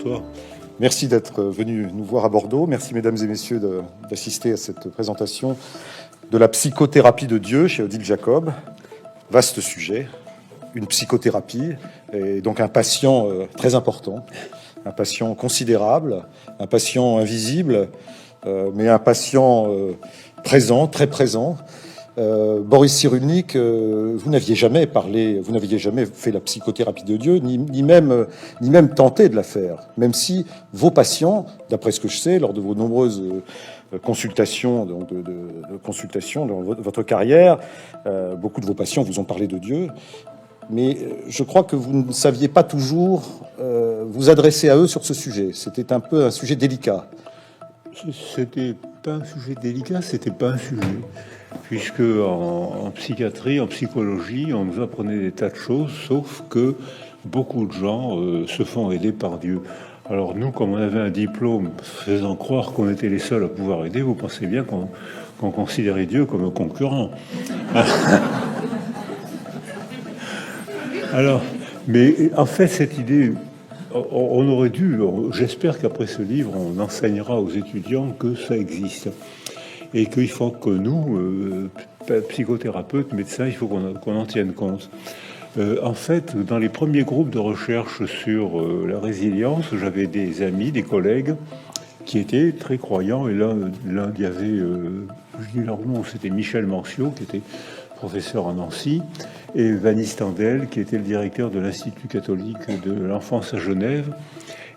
bonsoir. Merci d'être venus nous voir à Bordeaux. Merci, mesdames et messieurs, d'assister à cette présentation de la psychothérapie de Dieu chez Odile Jacob. Vaste sujet, une psychothérapie, et donc un patient très important, un patient considérable, un patient invisible, mais un patient présent, très présent. Boris Cyrulnik, vous n'aviez jamais parlé, vous n'aviez jamais fait la psychothérapie de Dieu, ni même tenté de la faire, même si vos patients, d'après ce que je sais, lors de vos nombreuses consultations, donc de consultations dans votre carrière, beaucoup de vos patients vous ont parlé de Dieu, mais je crois que vous ne saviez pas toujours vous adresser à eux sur ce sujet. C'était un peu un sujet délicat. C'était pas un sujet délicat, c'était pas un sujet. Puisque en psychiatrie, en psychologie, on nous apprenait des tas de choses, sauf que beaucoup de gens se font aider par Dieu. Alors nous, comme on avait un diplôme faisant croire qu'on était les seuls à pouvoir aider, vous pensez bien qu'on considérait Dieu comme un concurrent. Alors, mais en fait, cette idée, on aurait dû, j'espère qu'après ce livre, on enseignera aux étudiants que ça existe. Et qu'il faut que nous, psychothérapeutes, médecins, il faut qu'on en tienne compte. En fait, dans les premiers groupes de recherche sur la résilience, j'avais des amis, des collègues qui étaient très croyants. Et l'un, il y avait, je dis leur nom, c'était Michel Manciot, qui était professeur à Nancy, et Vanny Standel, qui était le directeur de l'Institut catholique de l'enfance à Genève,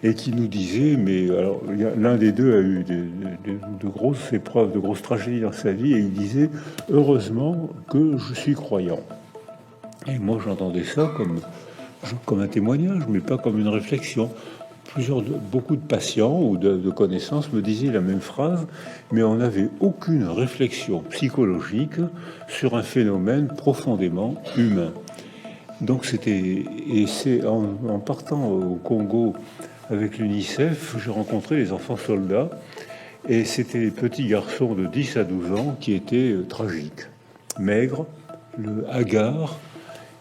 et qui nous disait, mais alors l'un des deux a eu de grosses épreuves, de grosses tragédies dans sa vie, et il disait heureusement que je suis croyant. Et moi j'entendais ça comme un témoignage, mais pas comme une réflexion. Beaucoup de patients ou de connaissances me disaient la même phrase, mais on n'avait aucune réflexion psychologique sur un phénomène profondément humain. Donc c'est en partant au Congo avec l'UNICEF, j'ai rencontré les enfants soldats, et c'était les petits garçons de 10 à 12 ans qui étaient tragiques, maigres, hagards,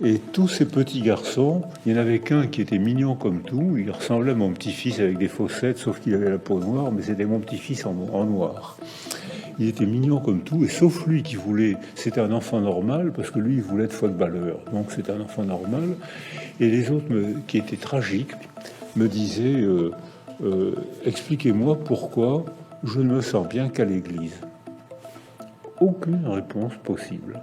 et tous ces petits garçons, il n'y en avait qu'un qui était mignon comme tout, il ressemblait à mon petit-fils avec des fossettes, sauf qu'il avait la peau noire, mais c'était mon petit-fils en noir. Il était mignon comme tout, et sauf lui qui voulait, c'était un enfant normal, parce que lui, il voulait être footballeur, donc c'était un enfant normal, et les autres qui étaient tragiques, me disait expliquez-moi pourquoi je ne me sens bien qu'à l'église. Aucune réponse possible.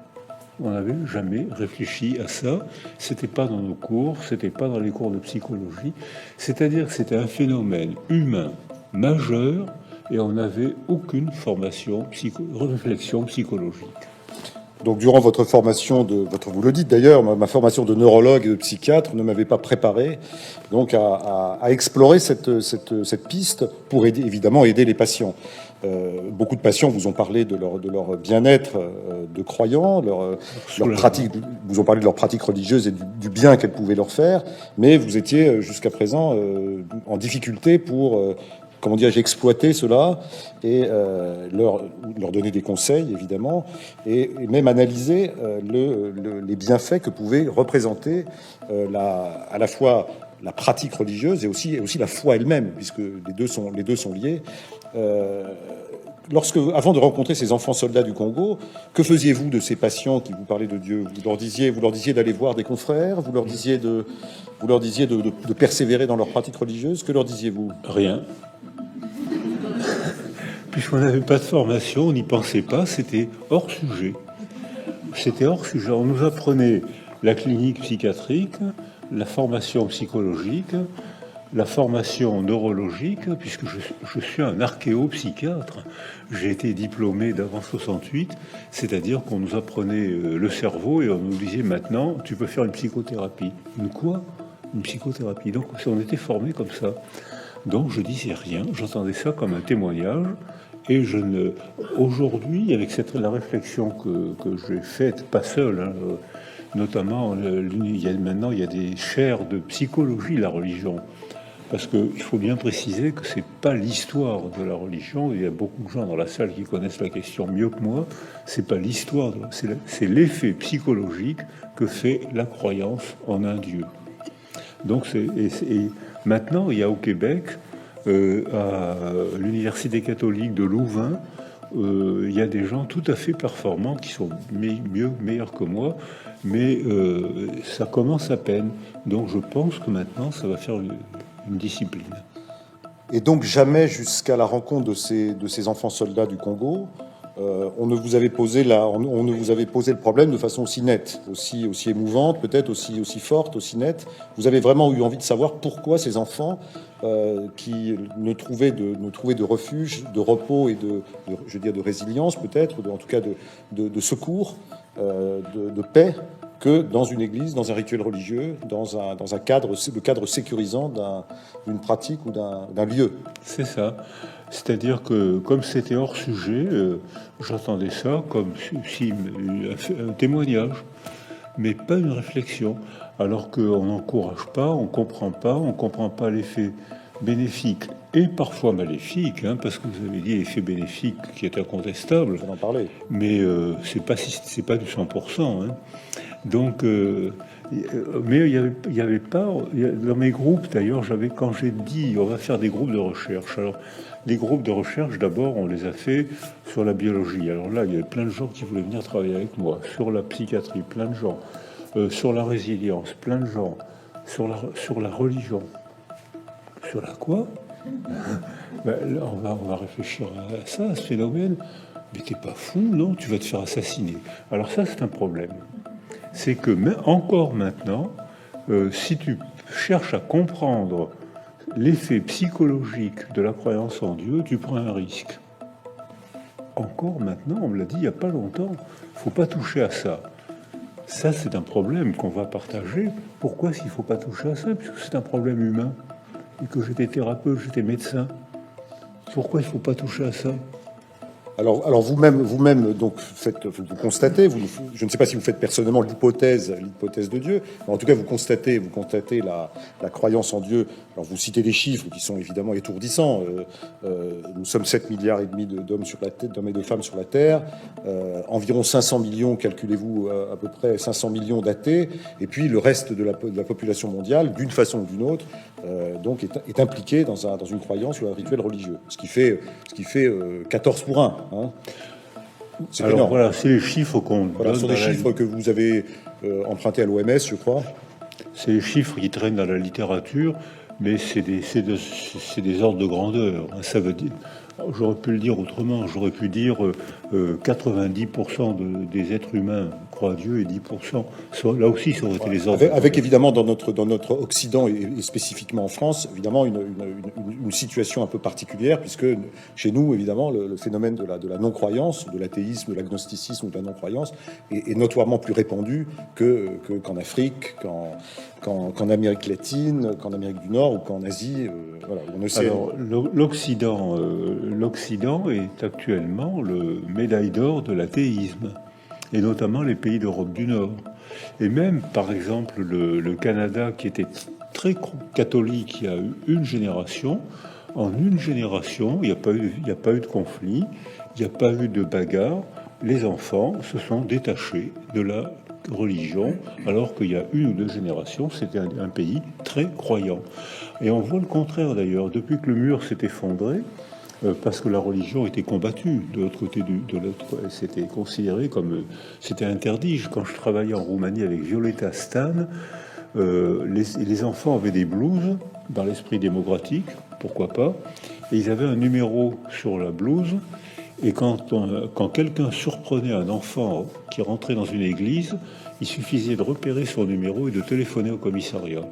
On n'avait jamais réfléchi à ça. C'était pas dans nos cours, c'était pas dans les cours de psychologie. C'est-à-dire que c'était un phénomène humain majeur et on n'avait aucune formation, réflexion psychologique. Donc, durant votre formation, vous le dites d'ailleurs, ma formation de neurologue et de psychiatre ne m'avait pas préparé donc à explorer cette piste pour évidemment aider les patients. Beaucoup de patients vous ont parlé de leur bien-être de croyants, leur pratique, vous ont parlé de leur pratique religieuse et du bien qu'elle pouvait leur faire, mais vous étiez jusqu'à présent en difficulté pour comment dirais-je, exploiter cela et leur donner des conseils, évidemment, et même analyser les bienfaits que pouvait représenter à la fois la pratique religieuse et aussi la foi elle-même, puisque les deux sont liés. Avant de rencontrer ces enfants soldats du Congo, que faisiez-vous de ces patients qui vous parlaient de Dieu? Vous leur disiez d'aller voir des confrères, vous leur disiez de persévérer dans leur pratique religieuse. Que leur disiez-vous? Rien. Puisqu'on n'avait pas de formation, on n'y pensait pas, c'était hors sujet. C'était hors sujet. On nous apprenait la clinique psychiatrique, la formation psychologique, la formation neurologique, puisque je suis un archéopsychiatre. J'ai été diplômé d'avant 68, c'est-à-dire qu'on nous apprenait le cerveau et on nous disait maintenant, tu peux faire une psychothérapie. Une quoi? Une psychothérapie. Donc on était formé comme ça. Donc je disais rien, j'entendais ça comme un témoignage. Et aujourd'hui, avec la réflexion que j'ai faite, pas seule, hein, notamment, maintenant il y a des chaires de psychologie, la religion. Parce qu'il faut bien préciser que c'est pas l'histoire de la religion. Il y a beaucoup de gens dans la salle qui connaissent la question mieux que moi. C'est pas l'histoire, c'est l'effet psychologique que fait la croyance en un Dieu. Donc, Maintenant, il y a au Québec, à l'Université catholique de Louvain, il y a des gens tout à fait performants qui sont meilleurs que moi, mais ça commence à peine. Donc je pense que maintenant, ça va faire une discipline. Et donc jamais jusqu'à la rencontre de ces enfants soldats du Congo, on ne vous avait posé le problème de façon aussi nette, aussi émouvante, peut-être aussi forte, aussi nette. Vous avez vraiment eu envie de savoir pourquoi ces enfants qui ne trouvaient de refuge, de repos et de résilience peut-être, en tout cas de secours, de paix, que dans une église, dans un rituel religieux, dans un cadre, le cadre sécurisant d'une pratique ou d'un lieu. C'est ça. C'est-à-dire que comme c'était hors sujet, j'entendais ça comme si un témoignage, mais pas une réflexion. Alors qu'on n'encourage pas, on comprend pas l'effet bénéfique et parfois maléfique, hein, parce que vous avez dit l'effet bénéfique qui est incontestable. On en parlait. Mais c'est pas du 100%. Hein. Donc, mais il y avait pas dans mes groupes d'ailleurs. Quand j'ai dit on va faire des groupes de recherche. Alors, les groupes de recherche, d'abord, on les a fait sur la biologie. Alors là, il y avait plein de gens qui voulaient venir travailler avec moi. Sur la psychiatrie, plein de gens. Sur la résilience, plein de gens. Sur la religion. Sur la quoi? Ben, là, on va réfléchir à ça, à ce phénomène. Mais t'es pas fou, non? Tu vas te faire assassiner. Alors ça, c'est un problème. C'est que encore maintenant, si tu cherches à comprendre l'effet psychologique de la croyance en Dieu, tu prends un risque. Encore maintenant, on me l'a dit il n'y a pas longtemps, il ne faut pas toucher à ça. Ça, c'est un problème qu'on va partager. Pourquoi s'il ne faut pas toucher à ça? Puisque c'est un problème humain. Et que j'étais thérapeute, j'étais médecin. Pourquoi il ne faut pas toucher à ça? Alors vous-même, donc vous constatez, je ne sais pas si vous faites personnellement l'hypothèse de Dieu, mais en tout cas vous constatez la croyance en Dieu. Alors vous citez des chiffres qui sont évidemment étourdissants. Nous sommes 7 milliards et demi d'hommes et de femmes sur la Terre, environ 500 millions, calculez-vous à peu près 500 millions d'athées, et puis le reste de la population mondiale, d'une façon ou d'une autre, donc est impliqué dans une croyance ou un rituel religieux, ce qui fait 14 pour 1. Hein. C'est alors énorme. Voilà, c'est les chiffres qu'on voilà, donne. Ce sont des chiffres que vous avez empruntés à l'OMS, je crois. C'est les chiffres qui traînent dans la littérature, mais c'est des ordres de grandeur. Ça veut dire, j'aurais pu le dire autrement, j'aurais pu dire 90% des êtres humains croient à Dieu et 10%. Là aussi, ça aurait été les ordres. Avec évidemment dans notre Occident et spécifiquement en France, évidemment une situation un peu particulière, puisque chez nous, évidemment, le phénomène de la non-croyance, de l'athéisme, de l'agnosticisme ou de la non-croyance est notoirement plus répandu qu'en Afrique, qu'en Amérique latine, qu'en Amérique du Nord ou qu'en Asie. Voilà, on sait... Alors, l'Occident est actuellement le médaille d'or de l'athéisme, et notamment les pays d'Europe du Nord. Et même, par exemple, le Canada, qui était très catholique il y a eu une génération, en une génération, il n'y a pas eu de conflit, il n'y a pas eu de bagarre, les enfants se sont détachés de la religion, alors qu'il y a une ou deux générations, c'était un pays très croyant. Et on voit le contraire d'ailleurs, depuis que le mur s'est effondré, parce que la religion était combattue de l'autre côté de l'autre, c'était considéré comme c'était interdit. Quand je travaillais en Roumanie avec Violeta Stan, les enfants avaient des blouses dans l'esprit démocratique, pourquoi pas, et ils avaient un numéro sur la blouse. Et quand quelqu'un surprenait un enfant qui rentrait dans une église, il suffisait de repérer son numéro et de téléphoner au commissariat.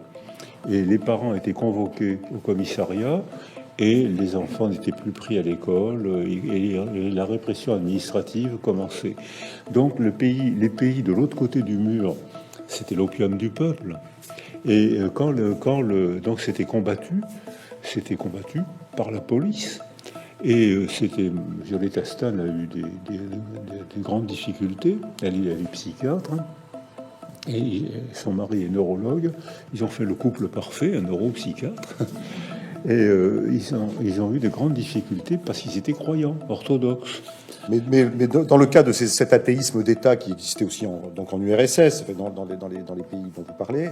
Et les parents étaient convoqués au commissariat et les enfants n'étaient plus pris à l'école et la répression administrative commençait. Donc les pays de l'autre côté du mur, c'était l'opium du peuple. Et donc c'était combattu par la police. Et Violeta Stan a eu des grandes difficultés. Elle est psychiatre. Et son mari est neurologue. Ils ont fait le couple parfait, un neuropsychiatre. Et ils ont eu de grandes difficultés parce qu'ils étaient croyants, orthodoxes. Mais dans le cas de cet athéisme d'État qui existait aussi donc en URSS, dans les pays dont vous parlez,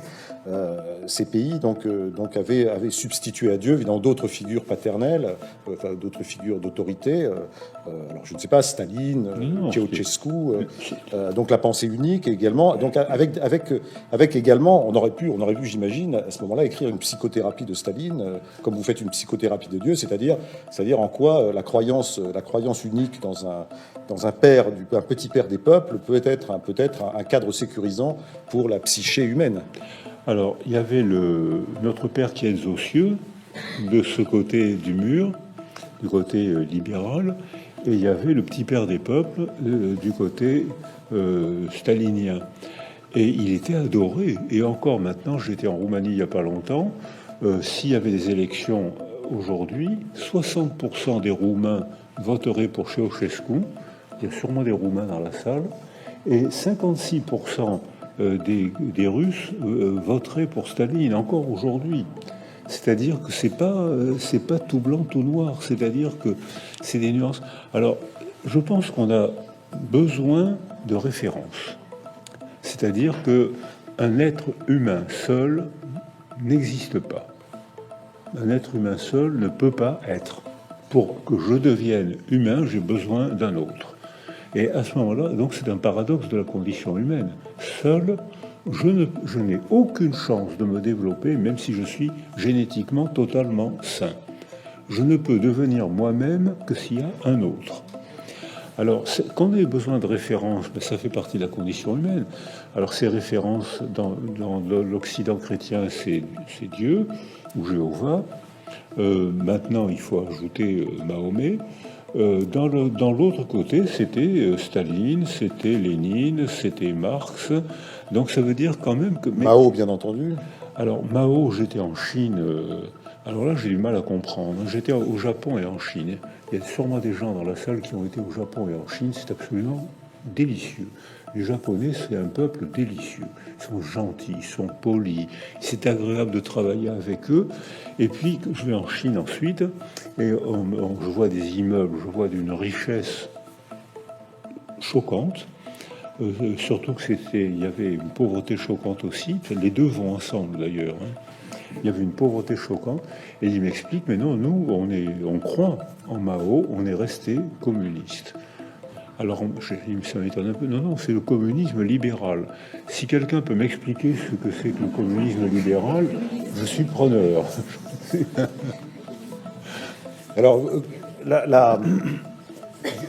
ces pays donc avaient substitué à Dieu évidemment d'autres figures paternelles, enfin, d'autres figures d'autorité. Alors je ne sais pas, Staline, Ceausescu, donc la pensée unique également. Donc avec également, on aurait pu, j'imagine, à ce moment-là, écrire une psychothérapie de Staline, comme vous faites une psychothérapie de Dieu, c'est-à-dire en quoi la croyance unique dans un petit père des peuples peut être un cadre sécurisant pour la psyché humaine. Alors, il y avait notre Père qui est aux cieux, de ce côté du mur, du côté libéral, et il y avait le petit père des peuples du côté stalinien. Et il était adoré. Et encore maintenant, j'étais en Roumanie il n'y a pas longtemps, s'il y avait des élections aujourd'hui, 60% des Roumains voteraient pour Ceausescu. Il y a sûrement des Roumains dans la salle. Et 56% des Russes voteraient pour Staline, encore aujourd'hui. C'est-à-dire que c'est pas tout blanc, tout noir. C'est-à-dire que c'est des nuances. Alors, je pense qu'on a besoin de références. C'est-à-dire qu'un être humain seul n'existe pas. Un être humain seul ne peut pas être. Pour que je devienne humain, j'ai besoin d'un autre. Et à ce moment-là, donc c'est un paradoxe de la condition humaine. Seul, je n'ai aucune chance de me développer, même si je suis génétiquement totalement sain. Je ne peux devenir moi-même que s'il y a un autre. Alors, quand on a besoin de références, ben, ça fait partie de la condition humaine. Alors, ces références dans l'Occident chrétien, c'est Dieu ou Jéhovah. Maintenant, il faut ajouter Mahomet. Dans l'autre côté, c'était Staline, c'était Lénine, c'était Marx. Donc, ça veut dire quand même que... Mao, bien entendu. Alors, Mao, j'étais en Chine... alors là, j'ai du mal à comprendre. J'étais au Japon et en Chine. Il y a sûrement des gens dans la salle qui ont été au Japon et en Chine. C'est absolument délicieux. Les Japonais, c'est un peuple délicieux. Ils sont gentils, ils sont polis. C'est agréable de travailler avec eux. Et puis, je vais en Chine ensuite, et je vois des immeubles, je vois d'une richesse choquante. Surtout que il y avait une pauvreté choquante aussi. Les deux vont ensemble d'ailleurs. Il y avait une pauvreté choquante. Et il m'explique, mais non, nous, on croit en Mao, on est resté communiste. Alors, ça m'étonne un peu. Non, c'est le communisme libéral. Si quelqu'un peut m'expliquer ce que c'est que le communisme libéral, je suis preneur. Alors,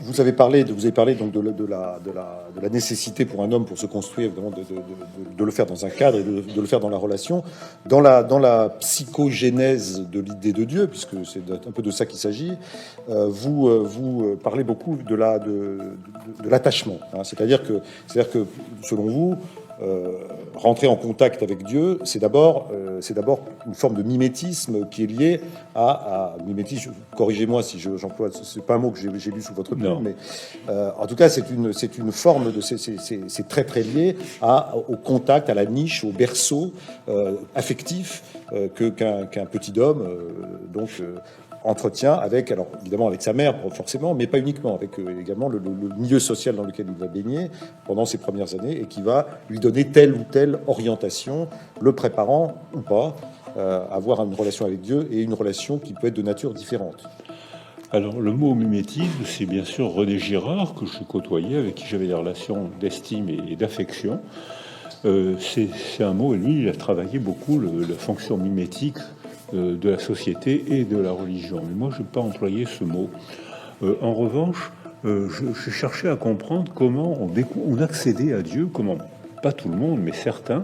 vous avez parlé donc de la nécessité pour un homme pour se construire, évidemment, de le faire dans un cadre et de le faire dans la relation, dans la psychogénèse de l'idée de Dieu, puisque c'est un peu de ça qu'il s'agit. Vous parlez beaucoup de l'attachement, hein, c'est-à-dire que selon vous, rentrer en contact avec Dieu, c'est d'abord une forme de mimétisme qui est lié à mimétisme. Corrigez-moi si j'emploie, c'est pas un mot que j'ai lu sous votre plume, mais en tout cas c'est une forme de c'est très très lié au contact, à la niche, au berceau affectif qu'un petit homme entretient avec, alors évidemment avec sa mère forcément, mais pas uniquement, avec également le milieu social dans lequel il va baigner pendant ses premières années et qui va lui donner telle ou telle orientation, le préparant ou pas à avoir une relation avec Dieu et une relation qui peut être de nature différente. Alors le mot mimétisme, c'est bien sûr René Girard, que je côtoyais, avec qui j'avais des relations d'estime et d'affection. C'est un mot, et lui il a travaillé beaucoup la fonction mimétique de la société et de la religion. Mais moi, je n'ai pas employé ce mot. En revanche, je cherchais à comprendre comment on accédait à Dieu, comment, pas tout le monde, mais certains,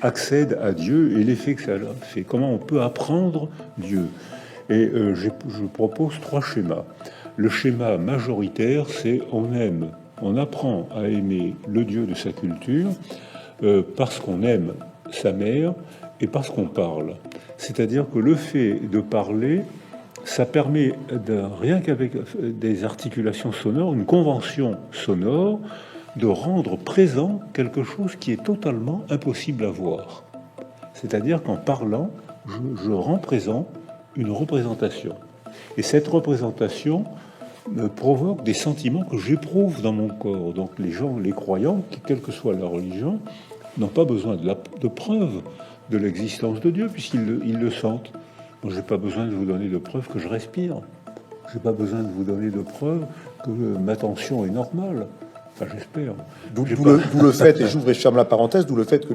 accèdent à Dieu et l'effet que ça fait, comment on peut apprendre Dieu. Et je propose 3 schémas. Le schéma majoritaire, c'est on apprend à aimer le Dieu de sa culture parce qu'on aime sa mère et parce qu'on parle. C'est-à-dire que le fait de parler, ça permet, rien qu'avec des articulations sonores, une convention sonore, de rendre présent quelque chose qui est totalement impossible à voir. C'est-à-dire qu'en parlant, je rends présent une représentation. Et cette représentation, me provoque des sentiments que j'éprouve dans mon corps. Donc les gens, les croyants, quelle que soit leur religion, n'ont pas besoin de preuves de l'existence de Dieu, puisqu'ils le sentent. Moi, je n'ai pas besoin de vous donner de preuves que je respire. Je n'ai pas besoin de vous donner de preuves que ma tension est normale. Enfin, j'espère. D'où le fait, et j'ouvre et je ferme la parenthèse, d'où le fait que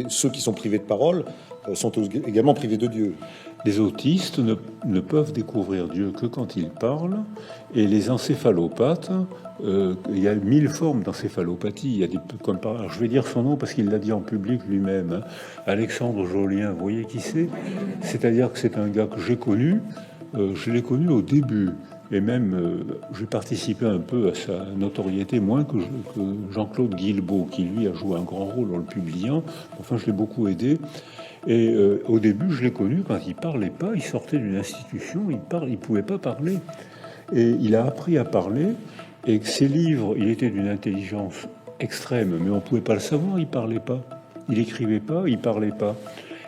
ceux qui sont privés de parole sont également privés de Dieu. Les autistes ne peuvent découvrir Dieu que quand ils parlent, et les encéphalopathes, il y a 1000 formes d'encéphalopathie. Il y a alors je vais dire son nom parce qu'il l'a dit en public lui-même, hein. Alexandre Jolien, vous voyez qui c'est? C'est-à-dire que c'est un gars que j'ai connu, je l'ai connu au début. Et même, j'ai participé un peu à sa notoriété, moins que Jean-Claude Guilbeault, qui lui a joué un grand rôle en le publiant. Enfin, je l'ai beaucoup aidé. Et au début, je l'ai connu quand il parlait pas. Il sortait d'une institution, il pouvait pas parler. Et il a appris à parler. Et ses livres, il était d'une intelligence extrême, mais on pouvait pas le savoir. Il parlait pas. Il écrivait pas. Il parlait pas.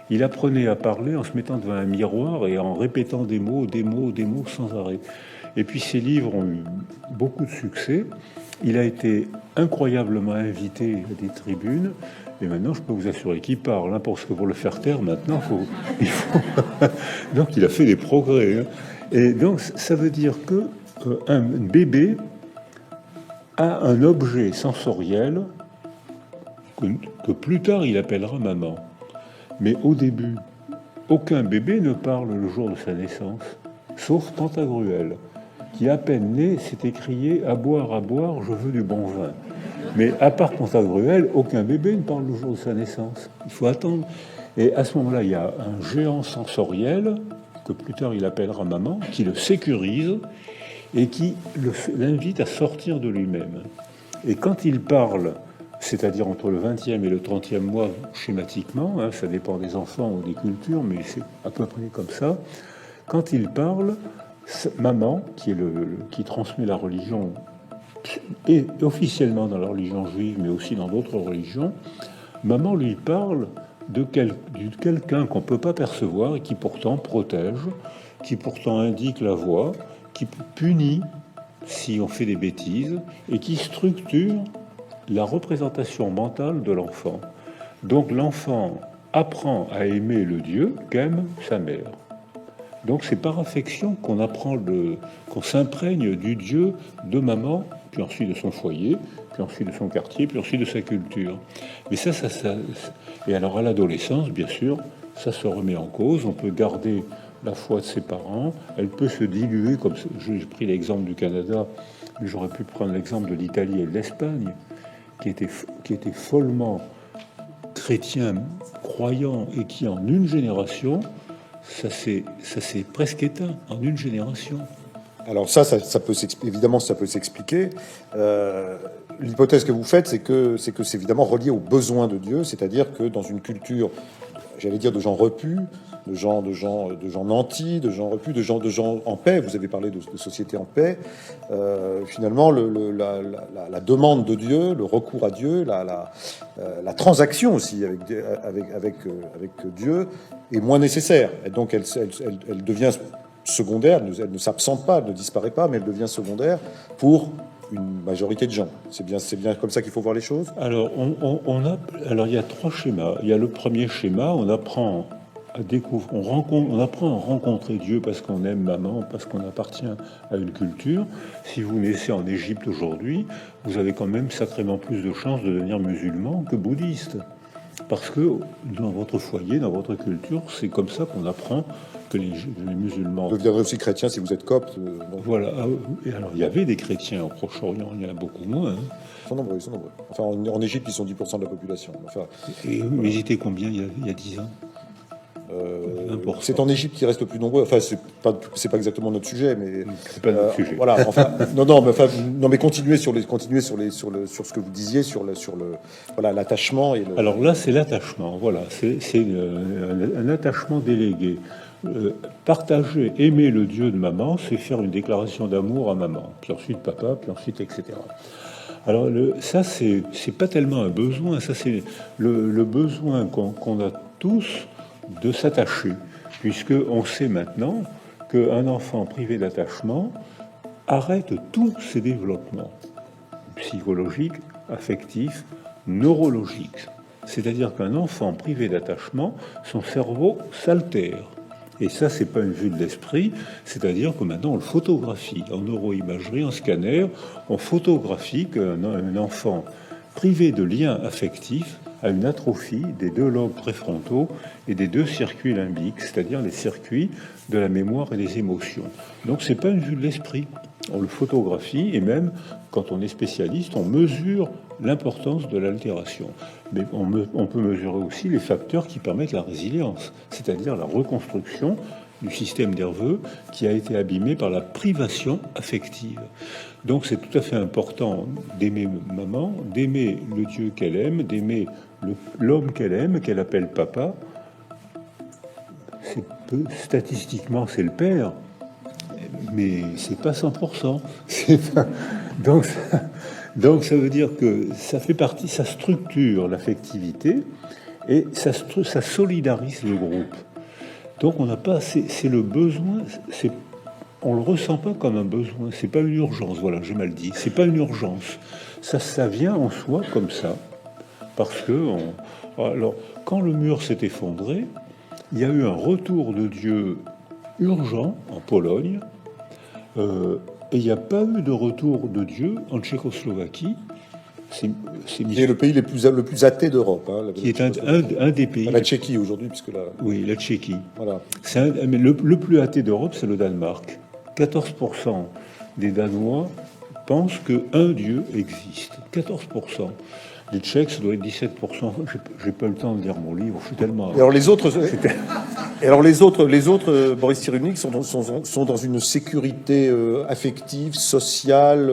Il apprenait à parler en se mettant devant un miroir et en répétant des mots sans arrêt. Et puis ses livres ont eu beaucoup de succès. Il a été incroyablement invité à des tribunes. Et maintenant, je peux vous assurer qu'il parle, hein, parce que pour le faire taire, maintenant, il faut... Donc, il a fait des progrès. Hein. Et donc, ça veut dire que un bébé a un objet sensoriel que plus tard, il appellera maman. Mais au début, aucun bébé ne parle le jour de sa naissance, sauf Pantagruel, qui, à peine né, s'est écrié « à boire, je veux du bon vin ». Mais à part Pantagruel, aucun bébé ne parle le jour de sa naissance. Il faut attendre. Et à ce moment-là, il y a un géant sensoriel, que plus tard il appellera maman, qui le sécurise et qui l'invite à sortir de lui-même. Et quand il parle, c'est-à-dire entre le 20e et le 30e mois, schématiquement, hein, ça dépend des enfants ou des cultures, mais c'est à peu près comme ça, quand il parle, maman, qui transmet la religion, et officiellement dans la religion juive, mais aussi dans d'autres religions, maman lui parle de quelqu'un qu'on ne peut pas percevoir et qui pourtant protège, qui pourtant indique la voie, qui punit si on fait des bêtises et qui structure la représentation mentale de l'enfant. Donc l'enfant apprend à aimer le Dieu qu'aime sa mère. Donc c'est par affection qu'on apprend qu'on s'imprègne du Dieu de maman, puis ensuite de son foyer, puis ensuite de son quartier, puis ensuite de sa culture. Mais ça et alors à l'adolescence, bien sûr, ça se remet en cause. On peut garder la foi de ses parents, elle peut se diluer, comme j'ai pris l'exemple du Canada, mais j'aurais pu prendre l'exemple de l'Italie et de l'Espagne, qui étaient follement chrétiens, croyants, et qui en une génération, ça s'est presque éteint en une génération. Alors ça peut évidemment, ça peut s'expliquer. L'hypothèse que vous faites, c'est que c'est évidemment relié aux besoins de Dieu, c'est-à-dire que dans une culture, j'allais dire, de gens repus, de gens nantis, de gens repus, de gens en paix. Vous avez parlé de société en paix. Finalement, la demande de Dieu, le recours à Dieu, la transaction aussi avec Dieu est moins nécessaire. Et donc, elle devient secondaire. Elle ne s'absente pas, elle ne disparaît pas, mais elle devient secondaire pour une majorité de gens. C'est bien comme ça qu'il faut voir les choses. Alors, alors il y a 3 schémas. Il y a le premier schéma, on apprend à découvrir, on apprend à rencontrer Dieu parce qu'on aime maman, parce qu'on appartient à une culture. Si vous naissez en Égypte aujourd'hui, vous avez quand même sacrément plus de chances de devenir musulman que bouddhiste. Parce que dans votre foyer, dans votre culture, c'est comme ça qu'on apprend que les musulmans... Vous deviendrez aussi chrétien si vous êtes copte. Voilà. Et alors, il y avait des chrétiens au Proche-Orient, il y en a beaucoup moins. Hein. Ils sont nombreux. Enfin, en Égypte, ils sont 10% de la population. Enfin, mais ils étaient combien il y a 10 ans c'est en Égypte qui reste le plus nombreux. Enfin, c'est pas exactement notre sujet, mais c'est pas notre sujet. Voilà. Enfin, mais continuez sur ce que vous disiez sur l'attachement et Alors là, c'est l'attachement. Voilà, c'est un attachement délégué. Partager, aimer le Dieu de maman, c'est faire une déclaration d'amour à maman, puis ensuite papa, puis ensuite etc. Alors ça, c'est pas tellement un besoin, ça c'est le besoin qu'on a tous de s'attacher, puisque on sait maintenant qu'un enfant privé d'attachement arrête tous ses développements psychologiques, affectifs, neurologiques. C'est-à-dire qu'un enfant privé d'attachement, son cerveau s'altère. Et ça, c'est pas une vue de l'esprit, c'est-à-dire que maintenant on le photographie en neuroimagerie, en scanner, on photographie qu'un enfant privé de liens affectifs a une atrophie des 2 lobes préfrontaux et des 2 circuits limbiques, c'est-à-dire les circuits de la mémoire et des émotions. Donc c'est pas une vue de l'esprit. On le photographie et même, quand on est spécialiste, on mesure l'importance de l'altération. Mais on peut mesurer aussi les facteurs qui permettent la résilience, c'est-à-dire la reconstruction du système nerveux qui a été abîmé par la privation affective. Donc c'est tout à fait important d'aimer maman, d'aimer le Dieu qu'elle aime, d'aimer l'homme qu'elle aime, qu'elle appelle papa. Statistiquement, c'est le père, mais c'est pas 100%. Donc ça veut dire que ça fait partie, ça structure l'affectivité et ça solidarise le groupe. Donc on n'a pas, c'est le besoin, on le ressent pas comme un besoin, c'est pas une urgence. Voilà, j'ai mal dit, c'est pas une urgence. Ça vient en soi comme ça, parce que alors quand le mur s'est effondré, il y a eu un retour de Dieu urgent en Pologne. Et il n'y a pas eu de retour de Dieu en Tchécoslovaquie. C'est le pays le plus athée d'Europe. Hein, qui est un des pays. La Tchéquie aujourd'hui, puisque là. Oui, la Tchéquie. Voilà. Mais le plus athée d'Europe, c'est le Danemark. 14% des Danois pensent qu'un Dieu existe. 14%. Les Tchèques, ça doit être 17%. J'ai pas le temps de lire mon livre, je suis tellement... Et alors les autres, Boris Cyrulnik, sont dans une sécurité affective, sociale,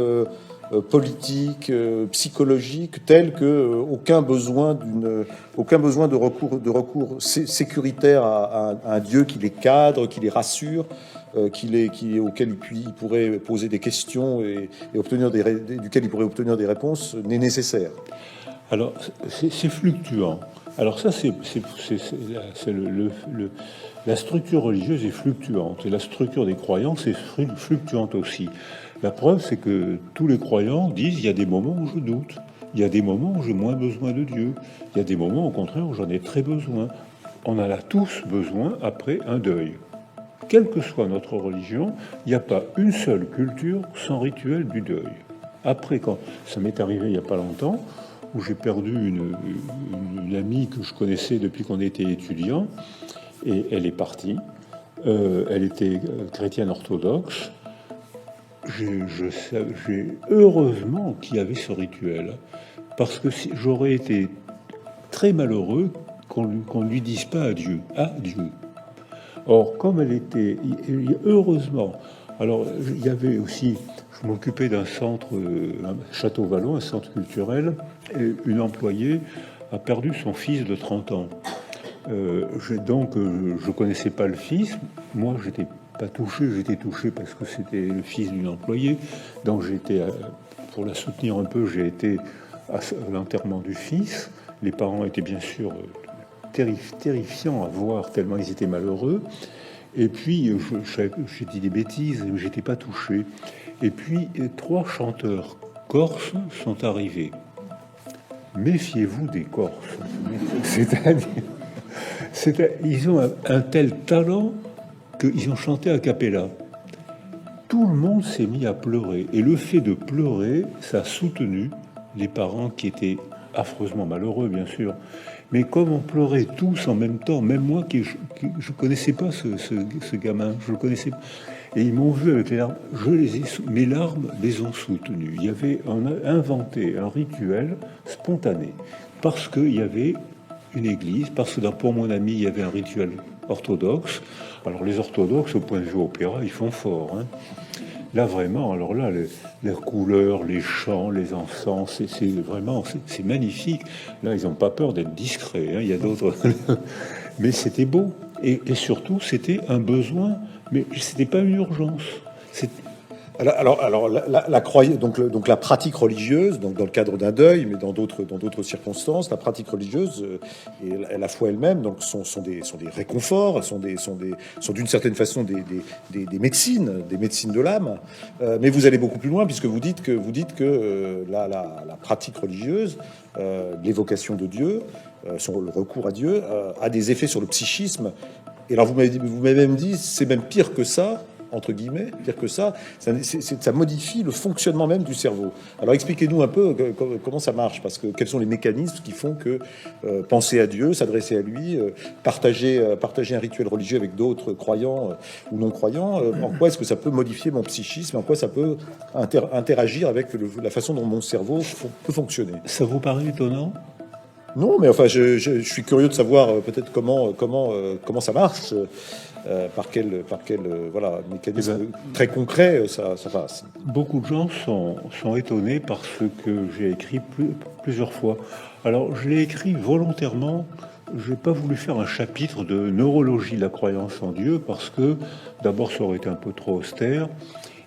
politique, psychologique, telle que aucun besoin de recours sécuritaire à un Dieu qui les cadre, qui les rassure, auquel il pourrait poser des questions et duquel il pourrait obtenir des réponses, n'est nécessaire. Alors, c'est fluctuant. Alors ça, la structure religieuse est fluctuante et la structure des croyances est fluctuante aussi. La preuve, c'est que tous les croyants disent il y a des moments où je doute, il y a des moments où j'ai moins besoin de Dieu, il y a des moments au contraire où j'en ai très besoin. On en a tous besoin après un deuil. Quelle que soit notre religion, il n'y a pas une seule culture sans rituel du deuil. Après, quand ça m'est arrivé il n'y a pas longtemps, où j'ai perdu une amie que je connaissais depuis qu'on était étudiant, et elle est partie. Elle était chrétienne orthodoxe. J'ai heureusement qu'il y avait ce rituel, parce que j'aurais été très malheureux qu'on ne lui dise pas adieu. Adieu. Or, comme elle était... Heureusement... Alors, il y avait aussi... Je m'occupais d'un centre, Château-Vallon, un centre culturel, et une employée a perdu son fils de 30 ans. Donc, je connaissais pas le fils. Moi, j'étais pas touché, j'étais touché parce que c'était le fils d'une employée. Donc, pour la soutenir un peu, j'ai été à l'enterrement du fils. Les parents étaient bien sûr terrifiants à voir, tellement ils étaient malheureux. Et puis, j'ai dit des bêtises, mais j'étais pas touché. Et puis, 3 chanteurs corses sont arrivés. Méfiez-vous des Corses. Ils ont un tel talent qu'ils ont chanté a cappella. Tout le monde s'est mis à pleurer. Et le fait de pleurer, ça a soutenu les parents qui étaient affreusement malheureux, bien sûr. Mais comme on pleurait tous en même temps, même moi qui je connaissais pas ce gamin, je le connaissais pas. Et ils m'ont vu avec les larmes, mes larmes les ont soutenues. On a inventé un rituel spontané, parce qu'il y avait une église, parce que pour mon ami, il y avait un rituel orthodoxe. Alors les orthodoxes, au point de vue opéra, ils font fort. Hein. Là, vraiment, alors là, les couleurs, les chants, les encens, c'est magnifique. Là, ils n'ont pas peur d'être discrets. Hein. Il y a d'autres... Mais c'était beau. Et surtout, c'était un besoin... Mais c'était pas une urgence. Donc la pratique religieuse, donc dans le cadre d'un deuil, mais dans d'autres circonstances, la pratique religieuse et la foi elle-même, donc sont des réconforts, sont d'une certaine façon des médecines de l'âme. Mais vous allez beaucoup plus loin puisque vous dites que la pratique religieuse, l'évocation de Dieu, le recours à Dieu, a des effets sur le psychisme. Et alors vous m'avez même dit, c'est même pire que ça. Entre guillemets, dire que ça modifie le fonctionnement même du cerveau. Alors expliquez-nous un peu comment ça marche, parce que quels sont les mécanismes qui font que penser à Dieu, s'adresser à lui, partager un rituel religieux avec d'autres croyants ou non croyants, en quoi est-ce que ça peut modifier mon psychisme, en quoi ça peut interagir avec la façon dont mon cerveau peut fonctionner. Ça vous paraît étonnant ? Non, mais enfin, je suis curieux de savoir peut-être comment ça marche. Par quel mécanisme très concret ça passe. Beaucoup de gens sont étonnés par ce que j'ai écrit plusieurs fois. Alors, je l'ai écrit volontairement. Je n'ai pas voulu faire un chapitre de neurologie de la croyance en Dieu parce que, d'abord, ça aurait été un peu trop austère.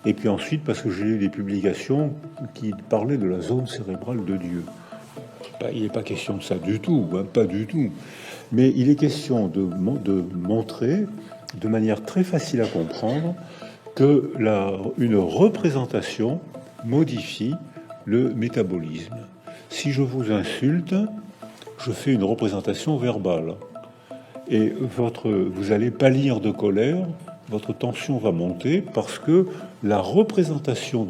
Et puis ensuite, parce que j'ai lu des publications qui parlaient de la zone cérébrale de Dieu. Il n'est pas question de ça du tout, hein, pas du tout. Mais il est question de montrer de manière très facile à comprendre que une représentation modifie le métabolisme. Si je vous insulte, je fais une représentation verbale. Et vous allez pâlir de colère, votre tension va monter parce que la représentation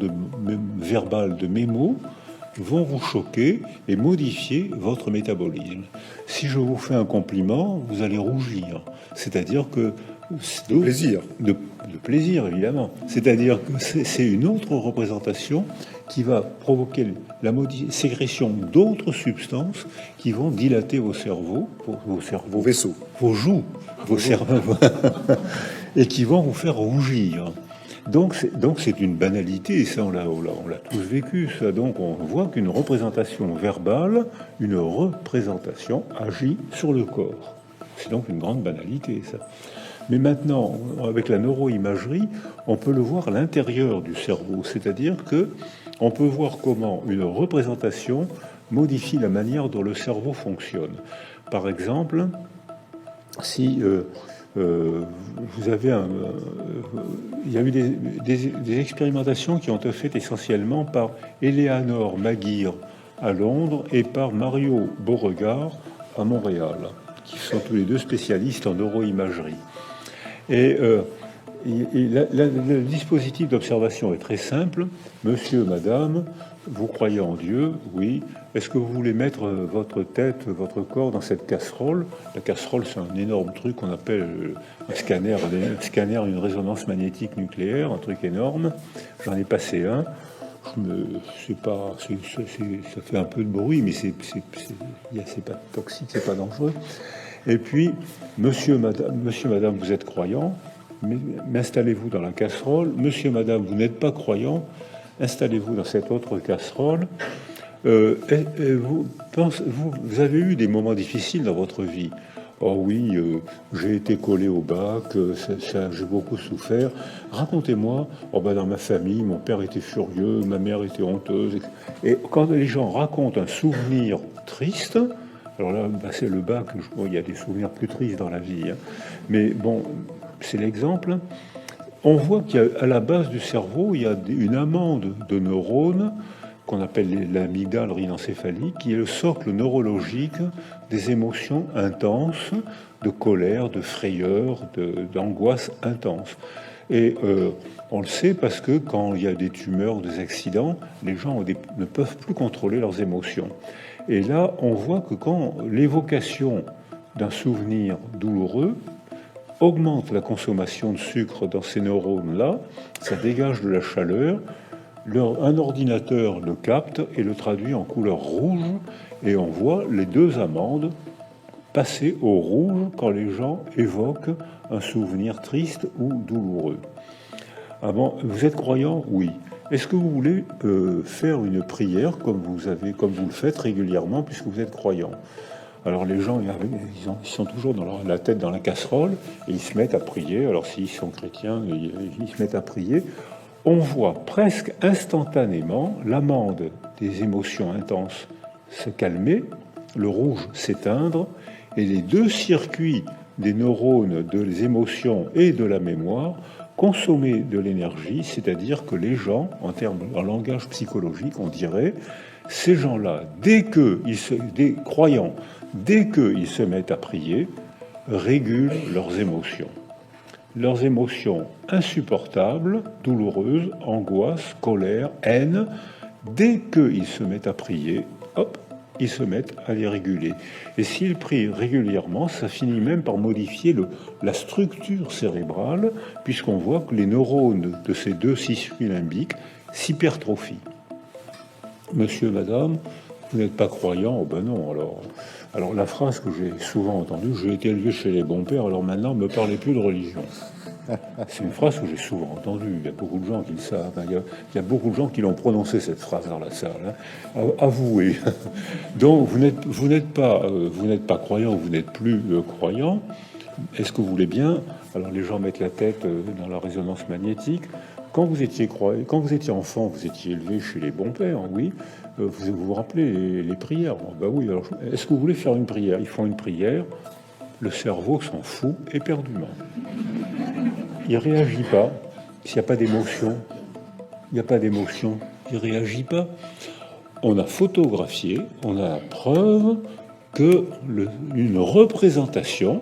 verbale de mes mots vont vous choquer et modifier votre métabolisme. Si je vous fais un compliment, vous allez rougir. C'est-à-dire que... De plaisir. De plaisir, évidemment. C'est-à-dire que c'est une autre représentation qui va provoquer la sécrétion d'autres substances qui vont dilater vos cerveaux, vos vaisseaux, vos joues, vos cerveaux, et qui vont vous faire rougir. Donc c'est une banalité, et ça on l'a tous vécu, ça. Donc on voit qu'une représentation verbale, une représentation agit sur le corps. C'est donc une grande banalité, ça. Mais maintenant, avec la neuroimagerie, on peut le voir à l'intérieur du cerveau, c'est-à-dire que on peut voir comment une représentation modifie la manière dont le cerveau fonctionne. Par exemple, si vous avez il y a eu des expérimentations qui ont été faites essentiellement par Eleanor Maguire à Londres et par Mario Beauregard à Montréal, qui sont tous les deux spécialistes en neuroimagerie. Et le dispositif d'observation est très simple. Monsieur, madame, vous croyez en Dieu? Oui. Est-ce que vous voulez mettre votre tête, votre corps dans cette casserole? La casserole, c'est un énorme truc qu'on appelle un scanner, une résonance magnétique nucléaire, un truc énorme. J'en ai passé un. Ça fait un peu de bruit, mais c'est pas toxique, c'est pas dangereux. Et puis, monsieur, madame, vous êtes croyant, mais installez-vous dans la casserole. Monsieur, madame, vous n'êtes pas croyant, installez-vous dans cette autre casserole. Vous avez eu des moments difficiles dans votre vie. Oh oui, j'ai été collé au bac, j'ai beaucoup souffert. Racontez-moi, dans ma famille, mon père était furieux, ma mère était honteuse. Et quand les gens racontent un souvenir triste, alors là, c'est le bac, il y a des souvenirs plus tristes dans la vie, hein. Mais bon, c'est l'exemple. On voit qu'à la base du cerveau, il y a une amande de neurones qu'on appelle l'amygdale rhinencéphalique, qui est le socle neurologique des émotions intenses, de colère, de frayeur, d'angoisse intense. Et on le sait parce que quand il y a des tumeurs, des accidents, les gens ne peuvent plus contrôler leurs émotions. Et là, on voit que quand l'évocation d'un souvenir douloureux augmente la consommation de sucre dans ces neurones-là, ça dégage de la chaleur, un ordinateur le capte et le traduit en couleur rouge, et on voit les deux amandes passer au rouge quand les gens évoquent un souvenir triste ou douloureux. Ah bon, vous êtes croyant? Oui. Est-ce que vous voulez faire une prière comme vous le faites régulièrement puisque vous êtes croyant? Alors les gens, ils sont toujours la tête dans la casserole et ils se mettent à prier. Alors s'ils sont chrétiens, ils se mettent à prier. on voit presque instantanément l'amande des émotions intenses se calmer, le rouge s'éteindre, et les deux circuits des neurones des émotions et de la mémoire consommer de l'énergie, c'est-à-dire que les gens, en langage psychologique, on dirait, ces gens-là, des croyants, dès qu'ils se mettent à prier, régulent leurs émotions. Leurs émotions insupportables, douloureuses, angoisse, colère, haine, dès qu'ils se mettent à prier, hop, ils se mettent à les réguler. Et s'ils prient régulièrement, ça finit même par modifier la structure cérébrale, puisqu'on voit que les neurones de ces deux circuits limbiques s'hypertrophient. Monsieur, madame, vous n'êtes pas croyant? Oh ben non, alors la phrase que j'ai souvent entendue, j'ai été élevé chez les bons pères, alors maintenant, ne me parlez plus de religion. C'est une phrase que j'ai souvent entendue. Il y a beaucoup de gens qui le savent. Il y a beaucoup de gens qui l'ont prononcé, cette phrase, dans la salle. Avouez. Donc, vous n'êtes pas croyant, vous n'êtes plus croyant. Est-ce que vous voulez bien? Alors, les gens mettent la tête dans la résonance magnétique. Quand vous étiez enfant, vous étiez élevé chez les bons pères, oui. Vous vous rappelez les prières? Ben oui. Alors, est-ce que vous voulez faire une prière? Ils font une prière. Le cerveau s'en fout éperdument. Il ne réagit pas s'il n'y a pas d'émotion. Il n'y a pas d'émotion. Il ne réagit pas. On a photographié, on a la preuve que une représentation,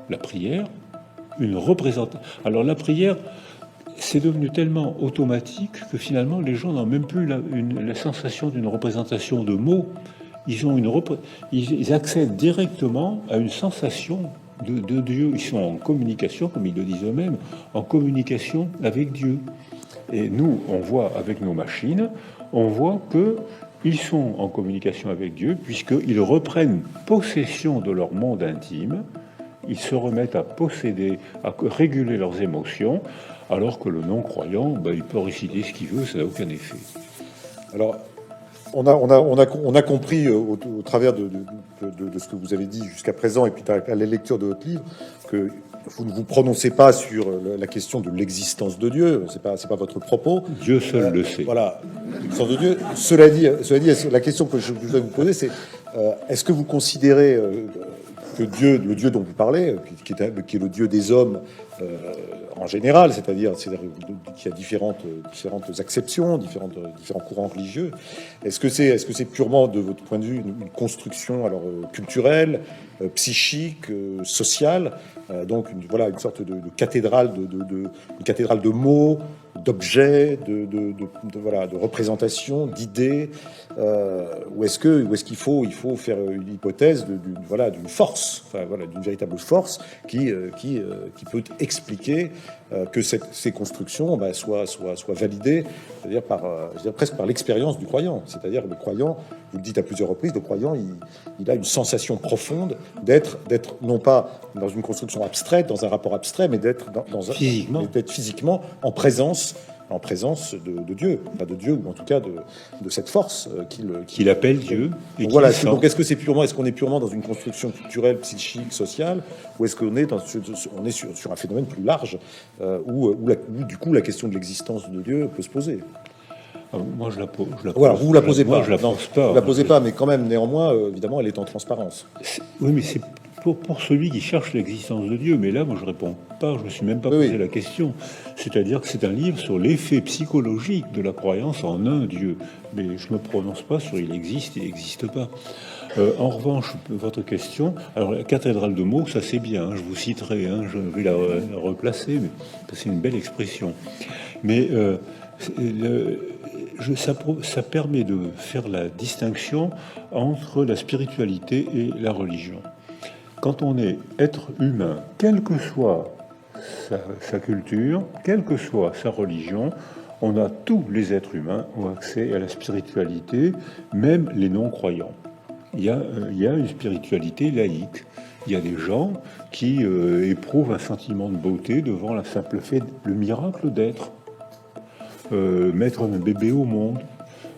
la prière, alors la prière, c'est devenu tellement automatique que finalement les gens n'ont même plus la sensation d'une représentation de mots. Ils accèdent directement à une sensation de Dieu. Ils sont en communication, comme ils le disent eux-mêmes, en communication avec Dieu. Et nous, on voit avec nos machines, on voit qu'ils sont en communication avec Dieu, puisqu'ils reprennent possession de leur monde intime, ils se remettent à posséder, à réguler leurs émotions, alors que le non-croyant, il peut réciter ce qu'il veut, ça n'a aucun effet. Alors, on a compris au travers de ce que vous avez dit jusqu'à présent, et puis à la lecture de votre livre, que vous ne vous prononcez pas sur la question de l'existence de Dieu. C'est pas votre propos. Dieu seul le sait. Voilà, l'existence de Dieu. Cela dit, la question que je voudrais vous poser, c'est est-ce que vous considérez que Dieu, le Dieu dont vous parlez, qui est le Dieu des hommes en général, c'est-à-dire qu'il y a différentes acceptions, différents courants religieux. Est-ce que c'est purement, de votre point de vue, une construction culturelle, psychique, sociale, donc une sorte de cathédrale de mots, d'objets, de représentations, d'idées, ou est-ce qu'il faut faire une hypothèse d'une force, d'une véritable force qui peut expliquer que ces constructions soient validées, c'est-à-dire presque par l'expérience du croyant. C'est-à-dire le croyant, vous le dites à plusieurs reprises, le croyant, il a une sensation profonde d'être non pas dans une construction abstraite, dans un rapport abstrait, mais d'être physiquement en présence de Dieu, enfin de Dieu, ou en tout cas de cette force qu'il appelle Dieu. Et voilà. Donc est-ce qu'on est purement dans une construction culturelle, psychique, sociale, ou est-ce qu'on est sur un phénomène plus large où du coup la question de l'existence de Dieu peut se poser? Moi, je la pose. Voilà, vous la posez pas. Moi, je la pose pas. Vous la posez pas, mais quand même, néanmoins, évidemment, elle est en transparence. Oui, mais c'est pour celui qui cherche l'existence de Dieu. Mais là, moi, je réponds pas. Je me suis même pas posé la question. C'est-à-dire que c'est un livre sur l'effet psychologique de la croyance en un Dieu. Mais je me prononce pas sur il existe, il n'existe pas. En revanche, votre question, alors la cathédrale de mots, ça c'est bien. Je vous citerai. Je vais la replacer, mais c'est une belle expression. Mais ça permet de faire la distinction entre la spiritualité et la religion. Quand on est être humain, quelle que soit sa culture, quelle que soit sa religion, tous les êtres humains ont accès à la spiritualité, même les non-croyants. Il y a une spiritualité laïque. Il y a des gens qui éprouvent un sentiment de beauté devant le simple fait, le miracle d'être. Mettre un bébé au monde,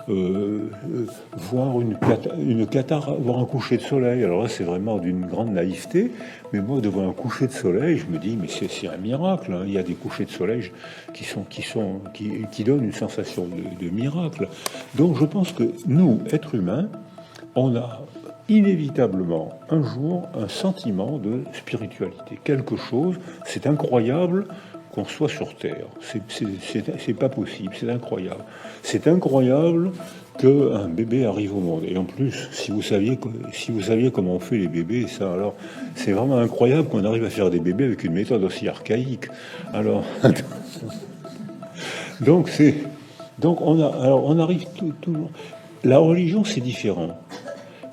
voir un coucher de soleil. Alors là, c'est vraiment d'une grande naïveté, mais moi, de voir un coucher de soleil, je me dis, mais c'est un miracle, hein. Il y a des couchers de soleil qui donnent une sensation de miracle. Donc, je pense que nous, êtres humains, on a inévitablement un jour un sentiment de spiritualité. Quelque chose, c'est incroyable qu'on soit sur Terre. C'est pas possible, c'est incroyable. C'est incroyable qu'un bébé arrive au monde. Et en plus, si vous saviez comment on fait les bébés, ça, alors, c'est vraiment incroyable qu'on arrive à faire des bébés avec une méthode aussi archaïque. Alors, donc on arrive toujours. La religion, c'est différent,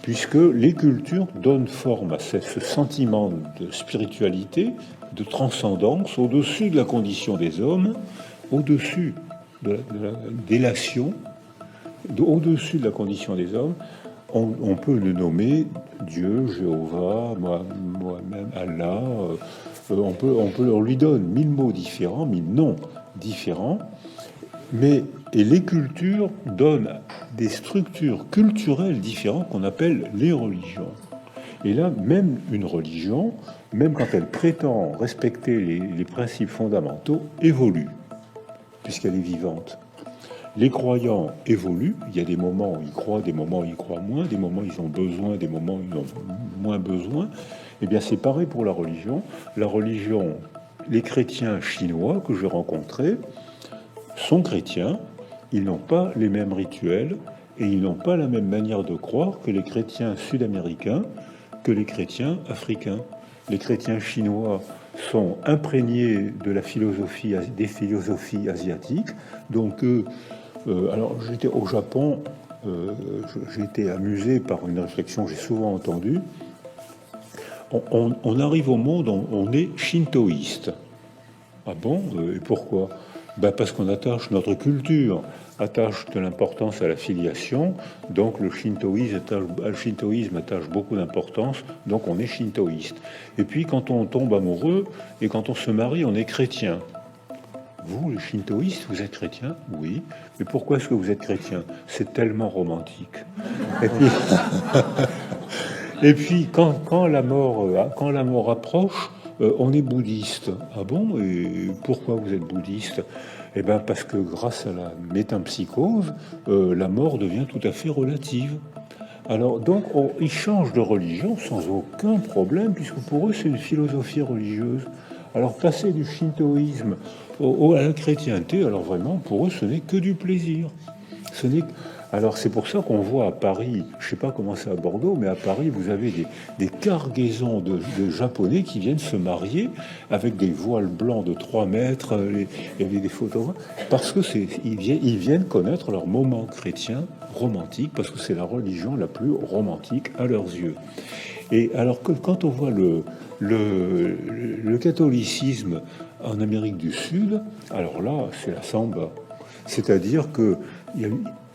puisque les cultures donnent forme à ce sentiment de spiritualité, de transcendance, au-dessus de la condition des hommes, au-dessus de la délation, au-dessus de la condition des hommes. On peut le nommer Dieu, Jéhovah, moi-même, Allah. On lui donne 1000 mots différents, 1000 noms différents. Et les cultures donnent des structures culturelles différentes qu'on appelle les religions. Et là, même une religion, même quand elle prétend respecter les principes fondamentaux, évolue, puisqu'elle est vivante. Les croyants évoluent, il y a des moments où ils croient, des moments où ils croient moins, des moments où ils ont besoin, des moments où ils ont moins besoin. Eh bien, c'est pareil pour la religion. La religion, les chrétiens chinois que j'ai rencontrés sont chrétiens, ils n'ont pas les mêmes rituels et ils n'ont pas la même manière de croire que les chrétiens sud-américains, que les chrétiens africains. Les chrétiens chinois sont imprégnés de la philosophie, des philosophies asiatiques. Donc, alors j'étais au Japon, j'ai été amusé par une réflexion que j'ai souvent entendue. On arrive au monde, on est shintoïste. Ah bon? Et pourquoi? Parce qu'on attache notre culture, attache de l'importance à la filiation, donc le shintoïsme attache beaucoup d'importance, donc on est shintoïste. Et puis quand on tombe amoureux et quand on se marie, on est chrétien. Vous, les shintoïstes, vous êtes chrétien? Oui. Mais pourquoi est-ce que vous êtes chrétien? C'est tellement romantique. Et puis quand la mort approche, on est bouddhiste. Ah bon? Et pourquoi vous êtes bouddhiste? Eh bien, parce que grâce à la métempsychose, la mort devient tout à fait relative. Alors, donc, ils changent de religion sans aucun problème, puisque pour eux, c'est une philosophie religieuse. Alors, passer du shintoïsme à la chrétienté, alors vraiment, pour eux, ce n'est que du plaisir. Alors c'est pour ça qu'on voit à Paris, je ne sais pas comment c'est à Bordeaux, mais à Paris, vous avez des cargaisons de Japonais qui viennent se marier avec des voiles blancs de 3 mètres, il y avait des photographes, parce que ils viennent connaître leur moment chrétien romantique, parce que c'est la religion la plus romantique à leurs yeux. Et alors que quand on voit le catholicisme en Amérique du Sud, alors là, c'est la samba. C'est-à-dire que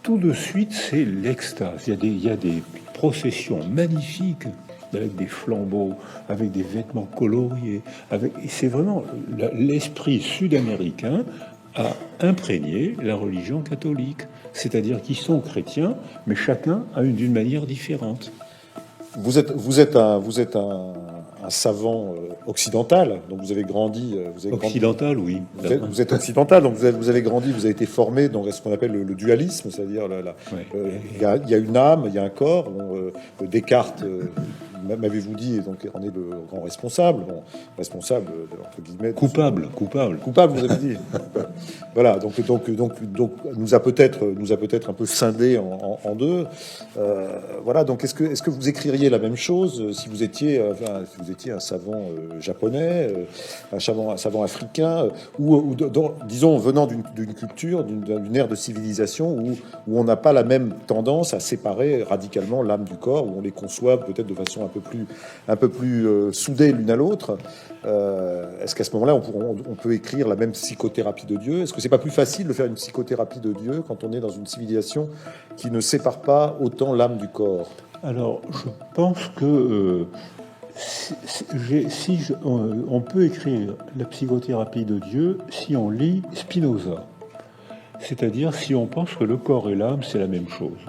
tout de suite, c'est l'extase. Il y a des processions magnifiques avec des flambeaux, avec des vêtements coloriés. C'est vraiment l'esprit sud-américain a imprégné la religion catholique. C'est-à-dire qu'ils sont chrétiens, mais chacun d'une manière différente. Vous êtes un savant occidental, donc vous avez grandi. Occidental, oui. Vous êtes occidental, donc vous avez grandi, vous avez été formé dans ce qu'on appelle le dualisme, c'est-à-dire il y a une âme, il y a un corps. Descartes, m'avez-vous dit, donc on est le grand responsable, responsable entre guillemets. Coupable, vous avez dit. Voilà, donc nous a peut-être un peu scindé en deux. Voilà, donc est-ce que vous écririez la même chose si vous étiez un savant japonais, un savant africain, ou disons venant d'une culture, d'une ère de civilisation où on n'a pas la même tendance à séparer radicalement l'âme du corps, où on les conçoit peut-être de façon un peu plus soudée l'une à l'autre. Est-ce qu'à ce moment-là, on peut écrire la même psychothérapie de Dieu? Est-ce que c'est pas plus facile de faire une psychothérapie de Dieu quand on est dans une civilisation qui ne sépare pas autant l'âme du corps? Alors, je pense que on peut écrire la psychothérapie de Dieu si on lit Spinoza. C'est-à-dire si on pense que le corps et l'âme, c'est la même chose.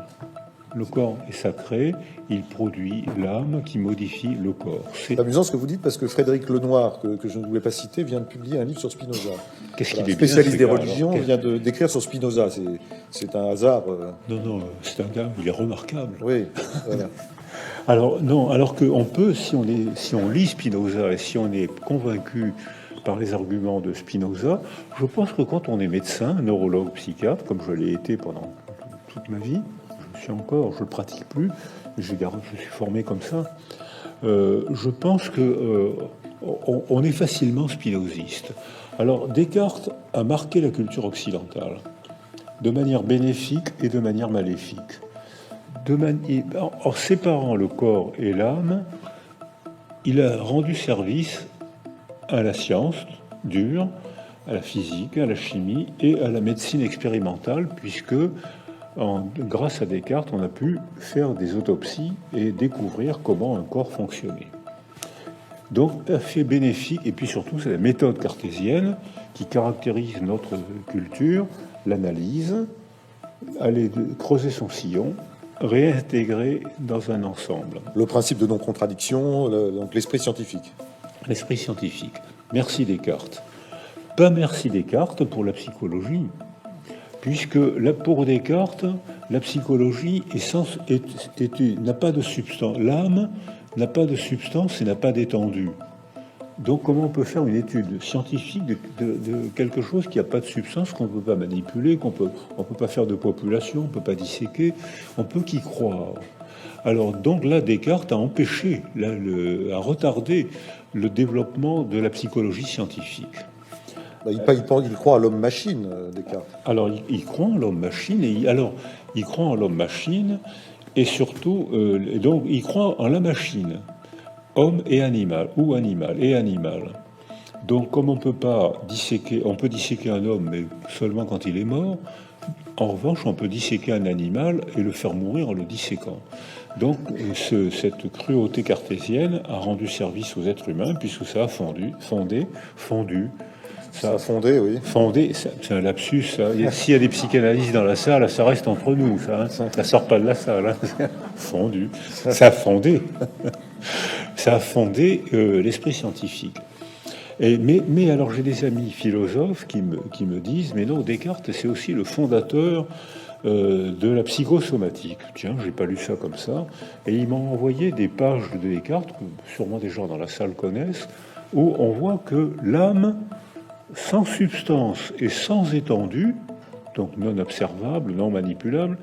Le corps est sacré, il produit l'âme qui modifie le corps. C'est amusant ce que vous dites, parce que Frédéric Lenoir, que je ne voulais pas citer, vient de publier un livre sur Spinoza. Qu'est-ce Voilà, qu'il est spécialiste bien, des religions, vient d'écrire sur Spinoza. C'est un hasard. Non, c'est un gars, il est remarquable. Oui, voilà. Alors, non, alors qu'on peut, si on lit Spinoza et si on est convaincu par les arguments de Spinoza, je pense que quand on est médecin, neurologue, psychiatre, comme je l'ai été pendant toute ma vie, je le pratique plus, je suis formé comme ça, je pense que on est facilement spinoziste. Alors, Descartes a marqué la culture occidentale de manière bénéfique et de manière maléfique. En séparant le corps et l'âme, il a rendu service à la science dure, à la physique, à la chimie et à la médecine expérimentale, puisque grâce à Descartes, on a pu faire des autopsies et découvrir comment un corps fonctionnait. Donc, fait bénéfique, et puis surtout, c'est la méthode cartésienne qui caractérise notre culture, l'analyse, aller creuser son sillon, réintégrer dans un ensemble. Le principe de non-contradiction, donc l'esprit scientifique. L'esprit scientifique. Merci Descartes. Pas merci Descartes pour la psychologie, puisque pour Descartes, la psychologie n'a pas de substance. L'âme n'a pas de substance et n'a pas d'étendue. Donc comment on peut faire une étude scientifique de quelque chose qui n'a pas de substance, qu'on ne peut pas manipuler, on peut pas faire de population, on ne peut pas disséquer, on peut qu'y croire. Alors donc là, Descartes a empêché, a retardé le développement de la psychologie scientifique. Il croit à l'homme-machine, Descartes. Alors il croit en l'homme-machine, il croit en l'homme-machine, et surtout, donc il croit en la machine. Homme et animal, ou animal et animal. Donc, comme on peut disséquer un homme, mais seulement quand il est mort, en revanche, on peut disséquer un animal et le faire mourir en le disséquant. Donc, cette cruauté cartésienne a rendu service aux êtres humains, puisque ça a fondu. Ça a fondé, oui. Fondé, c'est un lapsus. S'il y a des psychanalystes dans la salle, ça reste entre nous. Ça sort pas de la salle. Fondu. Ça a fondé. Ça a fondé l'esprit scientifique. Mais alors j'ai des amis philosophes qui me disent, mais non, Descartes, c'est aussi le fondateur de la psychosomatique. Tiens, j'ai pas lu ça comme ça. Et ils m'ont envoyé des pages de Descartes, que sûrement des gens dans la salle connaissent, où on voit que l'âme, sans substance et sans étendue, donc non observable, non manipulable,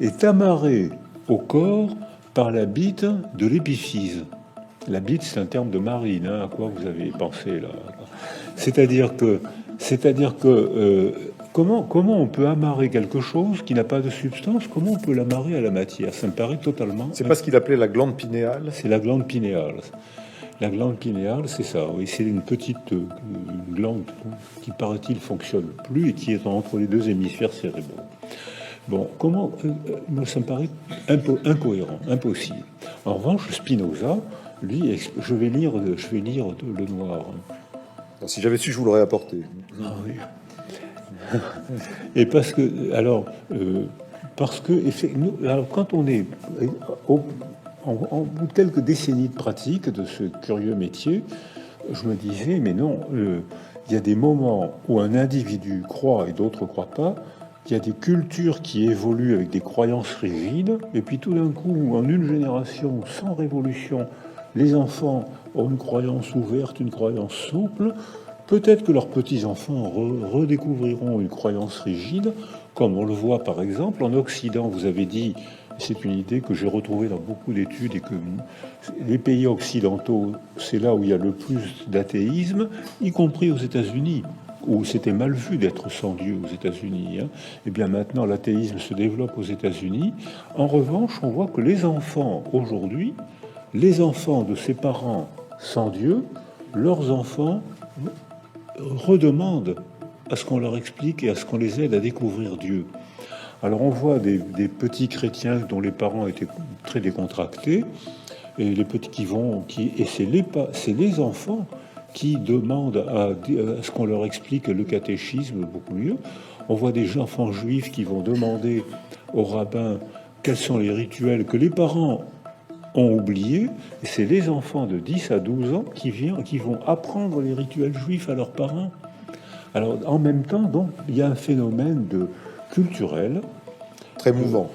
est amarrée au corps par la bite de l'épiphyse. La bite, c'est un terme de marine, à quoi vous avez pensé là. C'est-à-dire que comment on peut amarrer quelque chose qui n'a pas de substance? Comment on peut l'amarrer à la matière? Ça me paraît totalement... C'est pas ce qu'il appelait la glande pinéale? C'est la glande pinéale. La glande pinéale, c'est ça, oui, c'est une petite glande qui, paraît-il, fonctionne plus et qui est entre les deux hémisphères cérébraux. Bon, ça me paraît incohérent, impossible. En revanche, Spinoza, lui, je vais lire Lenoir. Si j'avais su, je vous l'aurais apporté. Ah oui. Et parce que, quand on est en bout de quelques décennies de pratique de ce curieux métier, je me disais, mais non, il y a des moments où un individu croit et d'autres ne croient pas. Il y a des cultures qui évoluent avec des croyances rigides, et puis tout d'un coup, en une génération, sans révolution, les enfants ont une croyance ouverte, une croyance souple. Peut-être que leurs petits-enfants redécouvriront une croyance rigide, comme on le voit par exemple en Occident. Vous avez dit, c'est une idée que j'ai retrouvée dans beaucoup d'études, et que les pays occidentaux, c'est là où il y a le plus d'athéisme, y compris aux États-Unis, où c'était mal vu d'être sans Dieu aux États-Unis. Et bien maintenant, l'athéisme se développe aux États-Unis. En revanche, on voit que les enfants aujourd'hui, les enfants de ces parents sans Dieu, leurs enfants redemandent à ce qu'on leur explique et à ce qu'on les aide à découvrir Dieu. Alors on voit des petits chrétiens dont les parents étaient très décontractés, et les petits et c'est les enfants qui demandent à ce qu'on leur explique le catéchisme beaucoup mieux. On voit des enfants juifs qui vont demander au rabbin quels sont les rituels que les parents ont oubliés. Et c'est les enfants de 10 à 12 ans qui vont apprendre les rituels juifs à leurs parents. Alors, en même temps, donc, il y a un phénomène culturel. Très mouvant.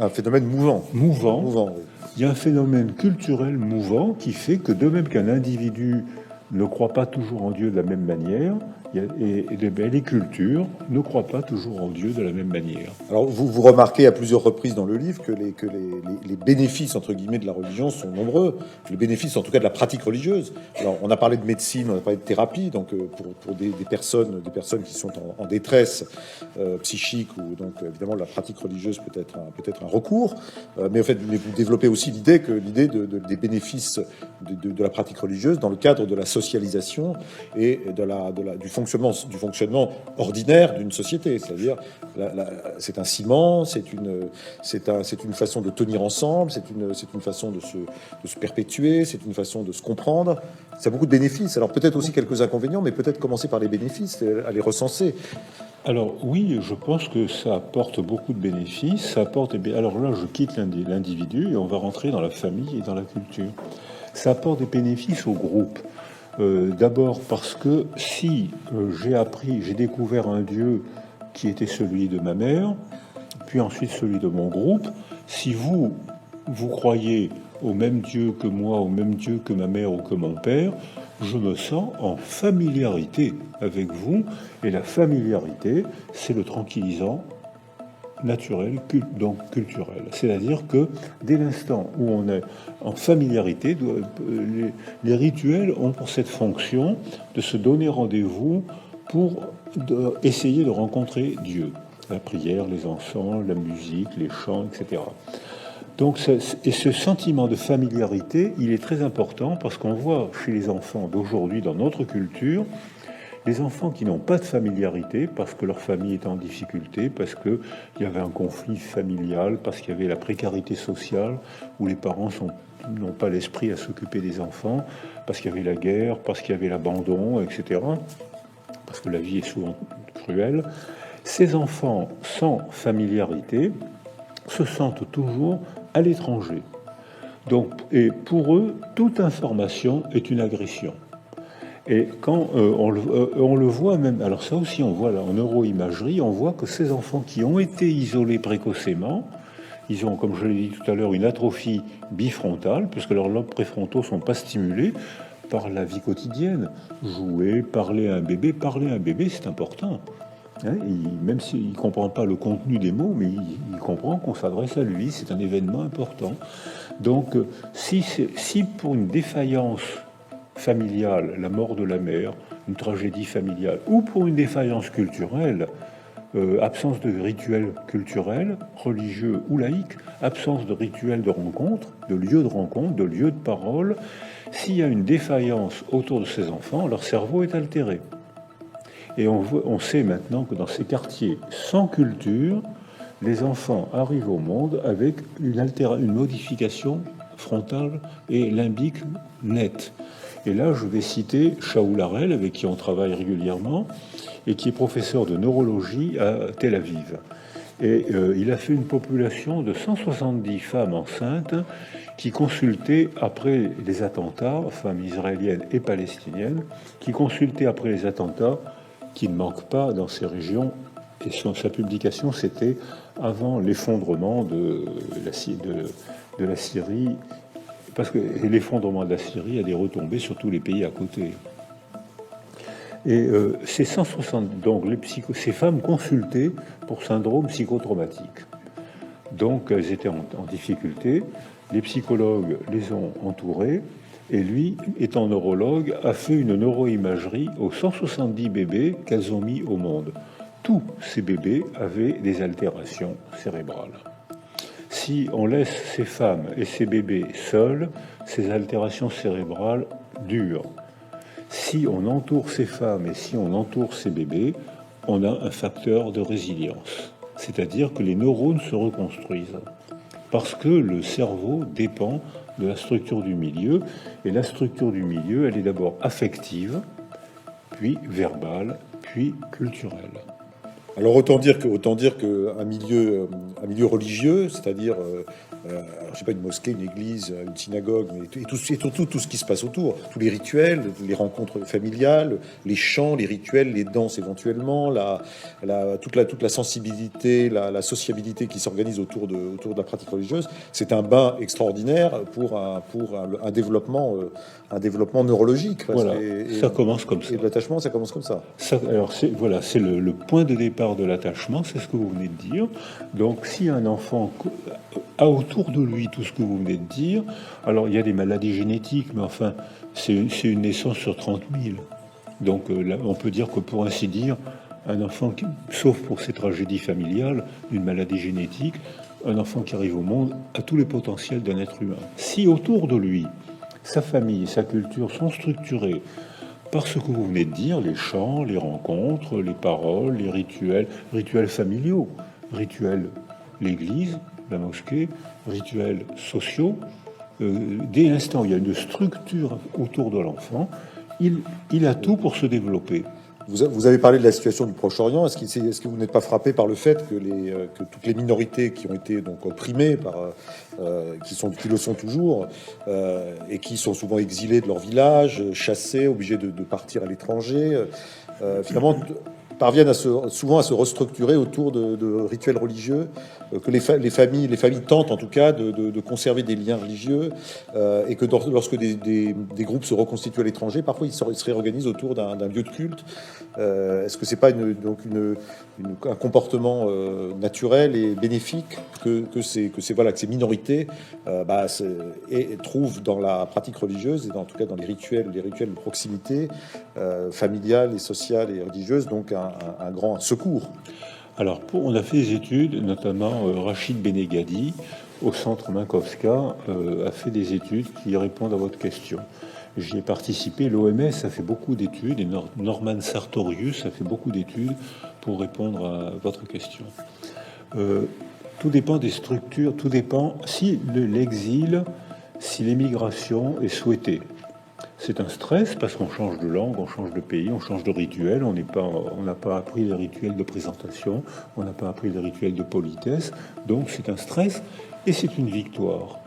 Un phénomène mouvant. Mouvant, oui. Il y a un phénomène culturel mouvant qui fait que de même qu'un individu ne croit pas toujours en Dieu de la même manière, les cultures ne croient pas toujours en Dieu de la même manière. Alors vous remarquez à plusieurs reprises dans le livre que les bénéfices entre guillemets de la religion sont nombreux, les bénéfices en tout cas de la pratique religieuse. Alors on a parlé de médecine, on a parlé de thérapie, donc pour des personnes qui sont en détresse psychique, ou donc évidemment la pratique religieuse peut être un recours, mais en fait vous développez aussi l'idée des bénéfices de la pratique religieuse dans le cadre de la socialisation et du fonctionnement ordinaire d'une société, c'est-à-dire c'est un ciment, c'est une façon de tenir ensemble, c'est une façon de se perpétuer, c'est une façon de se comprendre. Ça a beaucoup de bénéfices. Alors peut-être aussi quelques inconvénients, mais peut-être commencer par les bénéfices, à les recenser. Alors oui, je pense que ça apporte beaucoup de bénéfices. Alors là, je quitte l'individu et on va rentrer dans la famille et dans la culture. Ça apporte des bénéfices au groupe. D'abord parce que si j'ai découvert un Dieu qui était celui de ma mère, puis ensuite celui de mon groupe, si vous croyez au même Dieu que moi, au même Dieu que ma mère ou que mon père, je me sens en familiarité avec vous, et la familiarité, c'est le tranquillisant naturel, donc culturel. C'est-à-dire que dès l'instant où on est en familiarité, les rituels ont pour cette fonction de se donner rendez-vous pour essayer de rencontrer Dieu. La prière, les enfants, la musique, les chants, etc. Donc, ce sentiment de familiarité, il est très important parce qu'on voit chez les enfants d'aujourd'hui, dans notre culture, les enfants qui n'ont pas de familiarité, parce que leur famille est en difficulté, parce qu'il y avait un conflit familial, parce qu'il y avait la précarité sociale, où les parents n'ont pas l'esprit à s'occuper des enfants, parce qu'il y avait la guerre, parce qu'il y avait l'abandon, etc., parce que la vie est souvent cruelle. Ces enfants sans familiarité se sentent toujours à l'étranger. Donc, et pour eux, toute information est une agression. Et quand on le voit même, alors ça aussi on voit là en neuroimagerie, on voit que ces enfants qui ont été isolés précocement, ils ont, comme je l'ai dit tout à l'heure, une atrophie bifrontale, puisque leurs lobes préfrontaux ne sont pas stimulés par la vie quotidienne. Jouer, parler à un bébé, c'est important. Hein, même s'il ne comprend pas le contenu des mots, mais il comprend qu'on s'adresse à lui, c'est un événement important. Donc si pour une défaillance familiale, la mort de la mère, une tragédie familiale, ou pour une défaillance culturelle, absence de rituels culturels, religieux ou laïques, absence de rituels de rencontre, de lieux de parole, s'il y a une défaillance autour de ces enfants, leur cerveau est altéré. Et on sait maintenant que dans ces quartiers sans culture, les enfants arrivent au monde avec une modification frontale et limbique nette. Et là, je vais citer Shaul Harel, avec qui on travaille régulièrement, et qui est professeur de neurologie à Tel Aviv. Et il a fait une population de 170 femmes enceintes qui consultaient après les attentats, femmes israéliennes et palestiniennes, qui consultaient après les attentats, qui ne manquent pas dans ces régions. Et sa publication, c'était avant l'effondrement de la Syrie, parce que l'effondrement de la Syrie a des retombées sur tous les pays à côté. Et ces 160, donc ces femmes consultées pour syndrome psychotraumatique. Donc elles étaient en difficulté, les psychologues les ont entourées, et lui, étant neurologue, a fait une neuroimagerie aux 170 bébés qu'elles ont mis au monde. Tous ces bébés avaient des altérations cérébrales. Si on laisse ces femmes et ces bébés seuls, ces altérations cérébrales durent. Si on entoure ces femmes et si on entoure ces bébés, on a un facteur de résilience. C'est-à-dire que les neurones se reconstruisent. Parce que le cerveau dépend de la structure du milieu. Et la structure du milieu, elle est d'abord affective, puis verbale, puis culturelle. Alors autant dire qu'un milieu religieux, c'est-à-dire je sais pas, une mosquée, une église, une synagogue, mais surtout tout ce qui se passe autour, tous les rituels, les rencontres familiales, les chants, les rituels, les danses éventuellement, toute la sensibilité, la sociabilité qui s'organise autour de la pratique religieuse, c'est un bain extraordinaire pour un développement neurologique. Voilà, ça commence comme ça. Et l'attachement, ça commence comme ça. Alors c'est le point de départ de l'attachement, c'est ce que vous venez de dire. Donc si un enfant a autour de lui tout ce que vous venez de dire, alors il y a des maladies génétiques, mais enfin c'est une naissance sur 30 000. Donc là, on peut dire que pour ainsi dire, un enfant, sauf pour ses tragédies familiales, une maladie génétique, un enfant qui arrive au monde a tous les potentiels d'un être humain. Si autour de lui, sa famille et sa culture sont structurées par ce que vous venez de dire, les chants, les rencontres, les paroles, les rituels familiaux, rituels l'église, la mosquée, rituels sociaux, dès l'instant où il y a une structure autour de l'enfant, il a tout pour se développer. Vous avez parlé de la situation du Proche-Orient. Est-ce que vous n'êtes pas frappé par le fait que toutes les minorités qui ont été donc opprimées qui le sont toujours, et qui sont souvent exilées de leur village, chassées, obligées de partir à l'étranger, finalement parviennent souvent à se restructurer autour de rituels religieux, que les familles tentent en tout cas de conserver des liens religieux, et que lorsque des groupes se reconstituent à l'étranger, parfois ils se réorganisent autour d'un lieu de culte. Est-ce que c'est pas un comportement naturel et bénéfique que ces minorités trouvent dans la pratique religieuse, et en tout cas dans les rituels de proximité familiale et sociale et religieuse, donc un grand secours? Alors, on a fait des études, notamment Rachid Benegadi, au centre Minkowska, a fait des études qui répondent à votre question. J'y ai participé, l'OMS a fait beaucoup d'études, et Norman Sartorius a fait beaucoup d'études pour répondre à votre question. Tout dépend des structures, tout dépend si l'exil, si l'émigration est souhaitée. C'est un stress parce qu'on change de langue, on change de pays, on change de rituel. On n'a pas appris les rituels de présentation, on n'a pas appris les rituels de politesse. Donc c'est un stress et c'est une victoire.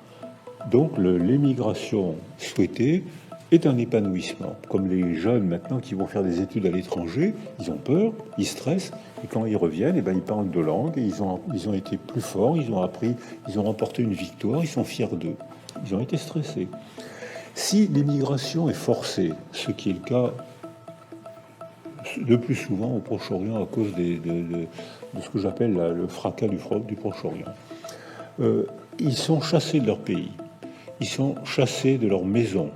Donc l'émigration souhaitée est un épanouissement. Comme les jeunes maintenant qui vont faire des études à l'étranger, ils ont peur, ils stressent, et quand ils reviennent, ils parlent de langue, et ils ont été plus forts, ils ont appris, ils ont remporté une victoire, ils sont fiers d'eux. Ils ont été stressés. Si l'immigration est forcée, ce qui est le cas le plus souvent au Proche-Orient à cause de ce que j'appelle le fracas du Proche-Orient, ils sont chassés de leur pays, ils sont chassés de leur maison,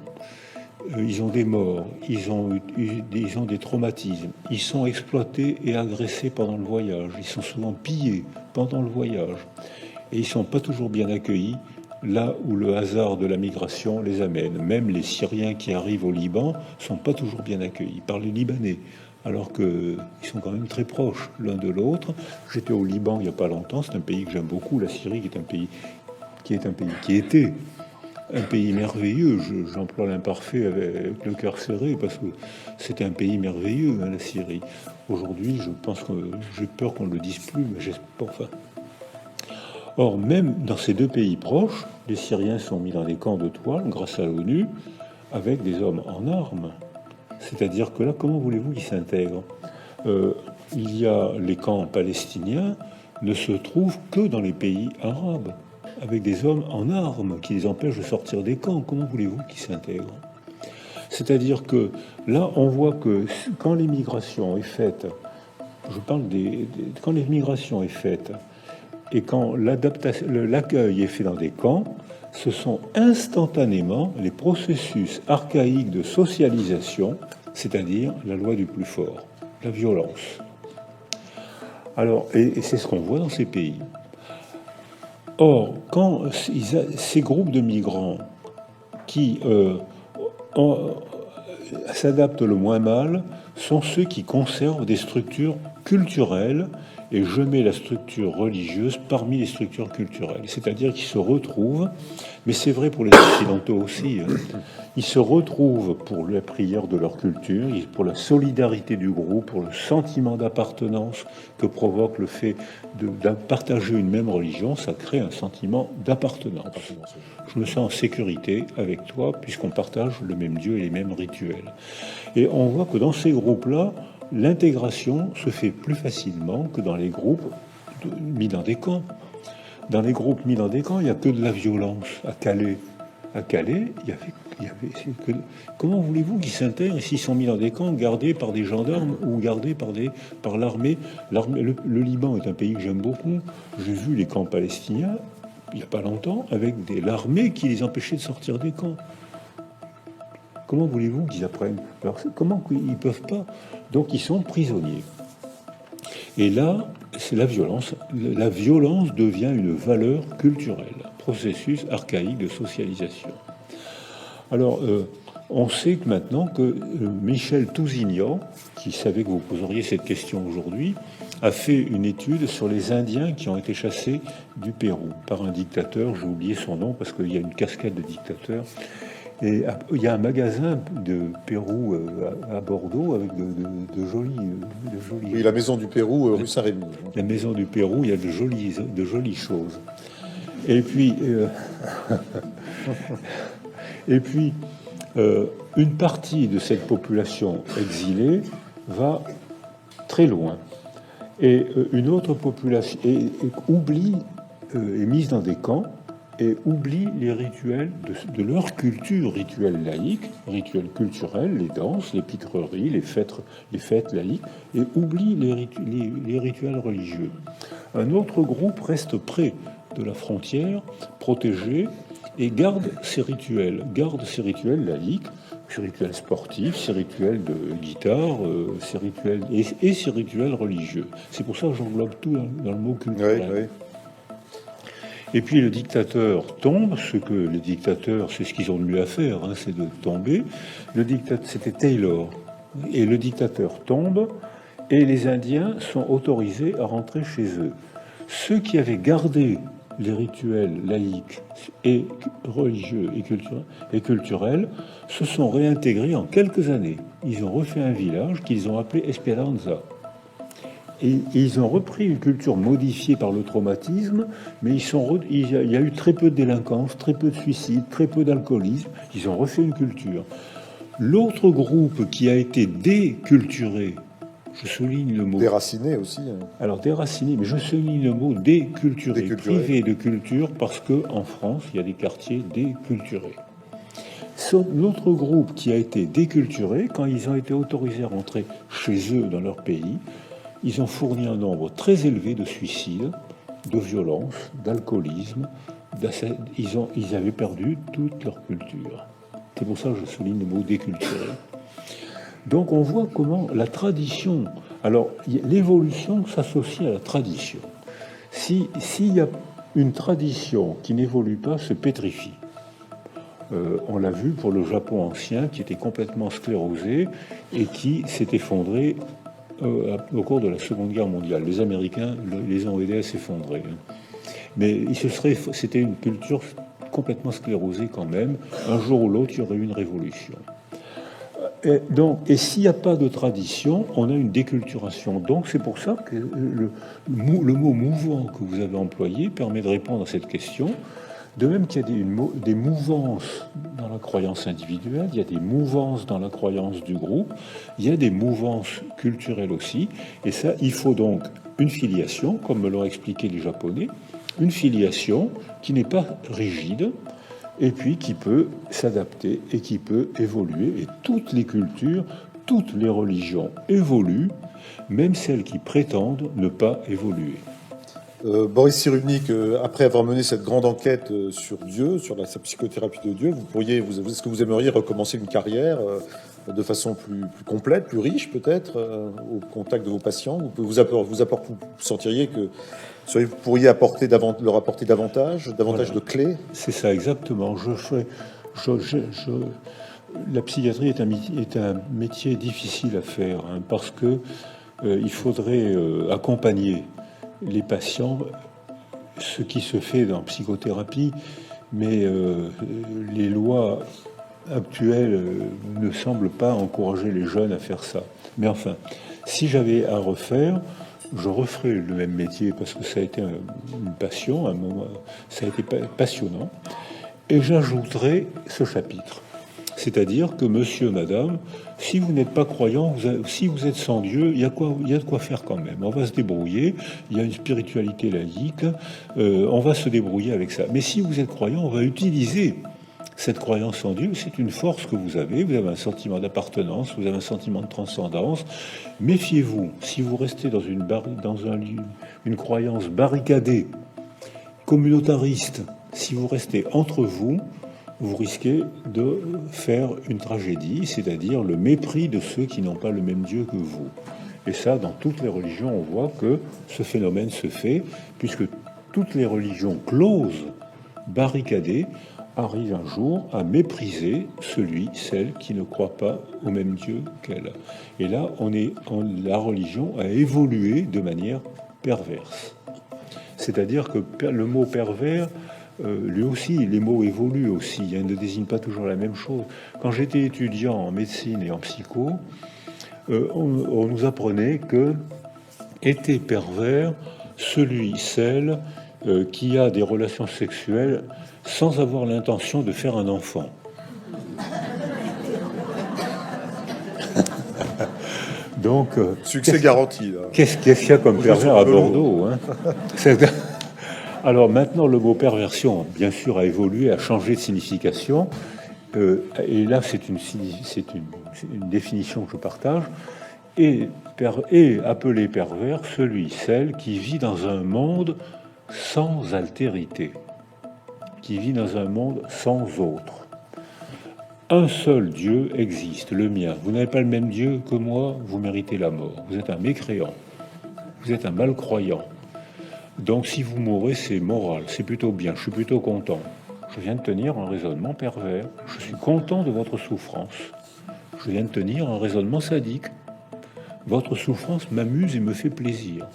ils ont des morts, ils ont des traumatismes, ils sont exploités et agressés pendant le voyage, ils sont souvent pillés pendant le voyage, et ils ne sont pas toujours bien accueillis là où le hasard de la migration les amène. Même les Syriens qui arrivent au Liban ne sont pas toujours bien accueillis par les Libanais, alors qu'ils sont quand même très proches l'un de l'autre. J'étais au Liban il n'y a pas longtemps, c'est un pays que j'aime beaucoup, la Syrie, qui était un pays merveilleux. J'emploie l'imparfait avec le cœur serré, parce que c'était un pays merveilleux, la Syrie. Aujourd'hui, je pense que j'ai peur qu'on ne le dise plus, mais j'espère pas. Enfin. Or, même dans ces deux pays proches, les Syriens sont mis dans des camps de toile grâce à l'ONU, avec des hommes en armes. C'est-à-dire que là, comment voulez-vous qu'ils s'intègrent ? Il y a les camps palestiniens ne se trouvent que dans les pays arabes, avec des hommes en armes qui les empêchent de sortir des camps. Comment voulez-vous qu'ils s'intègrent ? C'est-à-dire que là, on voit que quand l'immigration est faite, quand l'immigration est faite, et quand l'accueil est fait dans des camps, ce sont instantanément les processus archaïques de socialisation, c'est-à-dire la loi du plus fort, la violence. Alors, et c'est ce qu'on voit dans ces pays. Or, quand ces groupes de migrants qui s'adaptent le moins mal sont ceux qui conservent des structures culturelles, et je mets la structure religieuse parmi les structures culturelles, c'est-à-dire qu'ils se retrouvent, mais c'est vrai pour les Occidentaux aussi, ils se retrouvent pour la prière de leur culture, pour la solidarité du groupe, pour le sentiment d'appartenance que provoque le fait de partager une même religion, ça crée un sentiment d'appartenance. Je me sens en sécurité avec toi puisqu'on partage le même Dieu et les mêmes rituels. Et on voit que dans ces groupes-là, l'intégration se fait plus facilement que dans les groupes mis dans des camps. Dans les groupes mis dans des camps, il n'y a que de la violence. À Calais, il y avait comment voulez-vous qu'ils s'intègrent s'ils sont mis dans des camps, gardés par des gendarmes ou gardés par l'armée. Le Liban est un pays que j'aime beaucoup. J'ai vu les camps palestiniens, il n'y a pas longtemps, avec l'armée qui les empêchait de sortir des camps. Comment voulez-vous qu'ils apprennent? Alors, comment ils peuvent pas? Donc, ils sont prisonniers. Et là, c'est la violence. La violence devient une valeur culturelle, processus archaïque de socialisation. Alors, on sait que maintenant que Michel Tousignan, qui savait que vous poseriez cette question aujourd'hui, a fait une étude sur les Indiens qui ont été chassés du Pérou par un dictateur. J'ai oublié son nom parce qu'il y a une cascade de dictateurs. Et il y a un magasin de Pérou à Bordeaux avec de jolis. Oui, la maison du Pérou, rue Saint-Rémy. La maison du Pérou, il y a de jolies choses. Et puis, une partie de cette population exilée va très loin. Et une autre population oublie, est mise dans des camps, et oublie les rituels de leur culture, rituels laïques, rituels culturels, les danses, les pitreries, les fêtes laïques, et oublie les rituels religieux. Un autre groupe reste près de la frontière, protégé, et garde ces rituels laïques, ces rituels sportifs, ces rituels de guitare, ces rituels et ces rituels religieux. C'est pour ça que j'englobe tout dans le mot culturel. Oui, oui. Et puis le dictateur tombe, les dictateurs, c'est ce qu'ils ont de mieux à faire, c'est de tomber. C'était Taylor. Et le dictateur tombe, et les Indiens sont autorisés à rentrer chez eux. Ceux qui avaient gardé les rituels laïques et religieux et culturels se sont réintégrés en quelques années. Ils ont refait un village qu'ils ont appelé Esperanza. Et ils ont repris une culture modifiée par le traumatisme, mais il y a eu très peu de délinquance, très peu de suicides, très peu d'alcoolisme. Ils ont refait une culture. L'autre groupe qui a été déculturé, je souligne le mot... Déraciné aussi. Alors déraciné, mais je souligne le mot déculturé, privé de culture, parce qu'en France, il y a des quartiers déculturés. L'autre groupe qui a été déculturé, quand ils ont été autorisés à rentrer chez eux dans leur pays, ils ont fourni un nombre très élevé de suicides, de violences, d'alcoolisme. Ils avaient perdu toute leur culture. C'est pour ça que je souligne le mot déculturé. Donc on voit comment la tradition... Alors, l'évolution s'associe à la tradition. S'il y a une tradition qui n'évolue pas, se pétrifie. On l'a vu pour le Japon ancien, qui était complètement sclérosé et qui s'est effondré au cours de la Seconde Guerre mondiale. Les Américains les ont aidés à s'effondrer. Mais c'était une culture complètement sclérosée quand même. Un jour ou l'autre, il y aurait eu une révolution. Et s'il n'y a pas de tradition, on a une déculturation. Donc c'est pour ça que le mot mouvant que vous avez employé permet de répondre à cette question. De même qu'il y a des mouvances dans la croyance individuelle, il y a des mouvances dans la croyance du groupe, il y a des mouvances culturelles aussi. Et ça, il faut donc une filiation, comme me l'ont expliqué les Japonais, une filiation qui n'est pas rigide, et puis qui peut s'adapter et qui peut évoluer. Et toutes les cultures, toutes les religions évoluent, même celles qui prétendent ne pas évoluer. Boris Cyrulnik, après avoir mené cette grande enquête sur Dieu, sur sa psychothérapie de Dieu, est-ce que vous aimeriez recommencer une carrière de façon plus complète, plus riche peut-être, au contact de vos patients? Vous sentiriez que vous pourriez leur apporter davantage Voilà. De clés? C'est ça exactement. La psychiatrie est un métier difficile à faire, hein, parce que il faudrait accompagner les patients, ce qui se fait dans la psychothérapie, mais les lois actuelles ne semblent pas encourager les jeunes à faire ça. Mais enfin, si j'avais à refaire, je referais le même métier parce que ça a été une passion, un moment, ça a été passionnant, et j'ajouterais ce chapitre. C'est-à-dire que monsieur, madame, si vous n'êtes pas croyant, si vous êtes sans Dieu, il y a de quoi faire quand même. On va se débrouiller, il y a une spiritualité laïque, on va se débrouiller avec ça. Mais si vous êtes croyant, on va utiliser cette croyance en Dieu, c'est une force que vous avez un sentiment d'appartenance, vous avez un sentiment de transcendance. Méfiez-vous, si vous restez dans une croyance barricadée, communautariste, si vous restez entre vous, vous risquez de faire une tragédie, c'est-à-dire le mépris de ceux qui n'ont pas le même Dieu que vous. Et ça, dans toutes les religions, on voit que ce phénomène se fait, puisque toutes les religions closes, barricadées, arrivent un jour à mépriser celle qui ne croit pas au même Dieu qu'elle. Et là, la religion a évolué de manière perverse. C'est-à-dire que le mot pervers, lui aussi, les mots évoluent aussi, ils ne désignent pas toujours la même chose. Quand j'étais étudiant en médecine et en psycho, on nous apprenait que était pervers celle qui a des relations sexuelles sans avoir l'intention de faire un enfant. Donc, succès garanti. Qu'est-ce qu'il y a comme pervers à Bordeaux, hein? Alors maintenant, le mot perversion, bien sûr, a évolué, a changé de signification. Et là, c'est une définition que je partage. Et appelé pervers celle qui vit dans un monde sans altérité, qui vit dans un monde sans autre. Un seul Dieu existe, le mien. Vous n'avez pas le même Dieu que moi, vous méritez la mort. Vous êtes un mécréant, vous êtes un malcroyant. Donc si vous mourrez, c'est moral, c'est plutôt bien, je suis plutôt content. Je viens de tenir un raisonnement pervers. Je suis content de votre souffrance. Je viens de tenir un raisonnement sadique. Votre souffrance m'amuse et me fait plaisir.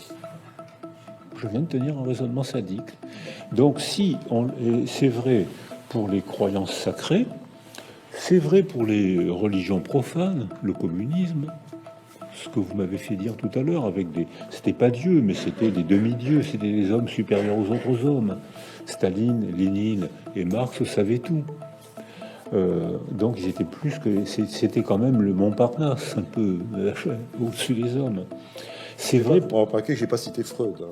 Je viens de tenir un raisonnement sadique. Donc c'est vrai pour les croyances sacrées, c'est vrai pour les religions profanes, le communisme, ce que vous m'avez fait dire tout à l'heure, c'était pas Dieu, mais c'était des demi-dieux, c'était des hommes supérieurs aux autres hommes. Staline, Lénine et Marx savaient tout. Donc ils étaient c'était quand même le Montparnasse, un peu au-dessus des hommes. C'est vrai. Pour remarquer que j'ai pas cité Freud.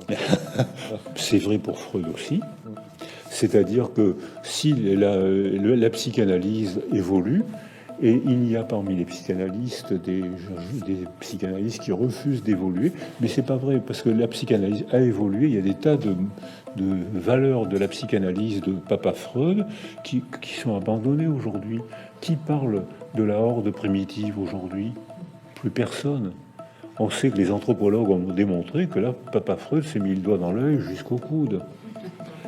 C'est vrai pour Freud aussi. C'est-à-dire que si la psychanalyse évolue, et il y a parmi les psychanalystes des psychanalystes qui refusent d'évoluer, mais c'est pas vrai, parce que la psychanalyse a évolué. Il y a des tas de valeurs de la psychanalyse de Papa Freud qui sont abandonnées aujourd'hui. Qui parle de la horde primitive aujourd'hui? Plus personne. On sait que les anthropologues ont démontré que là, Papa Freud s'est mis le doigt dans l'œil jusqu'au coude.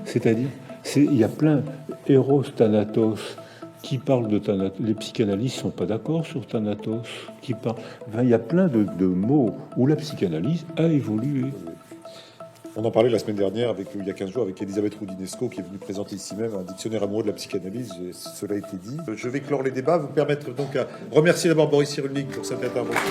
C'est-à-dire, il y a plein Eros Thanatos qui parlent de Thanatos. Les psychanalystes ne sont pas d'accord sur Thanatos. Il y a plein de mots où la psychanalyse a évolué. On en parlait la semaine dernière, il y a 15 jours, avec Elisabeth Roudinesco, qui est venue présenter ici même un dictionnaire amoureux de la psychanalyse. Cela a été dit. Je vais clore les débats, vous permettre donc à remercier d'abord Boris Cyrulnik pour cette intervention.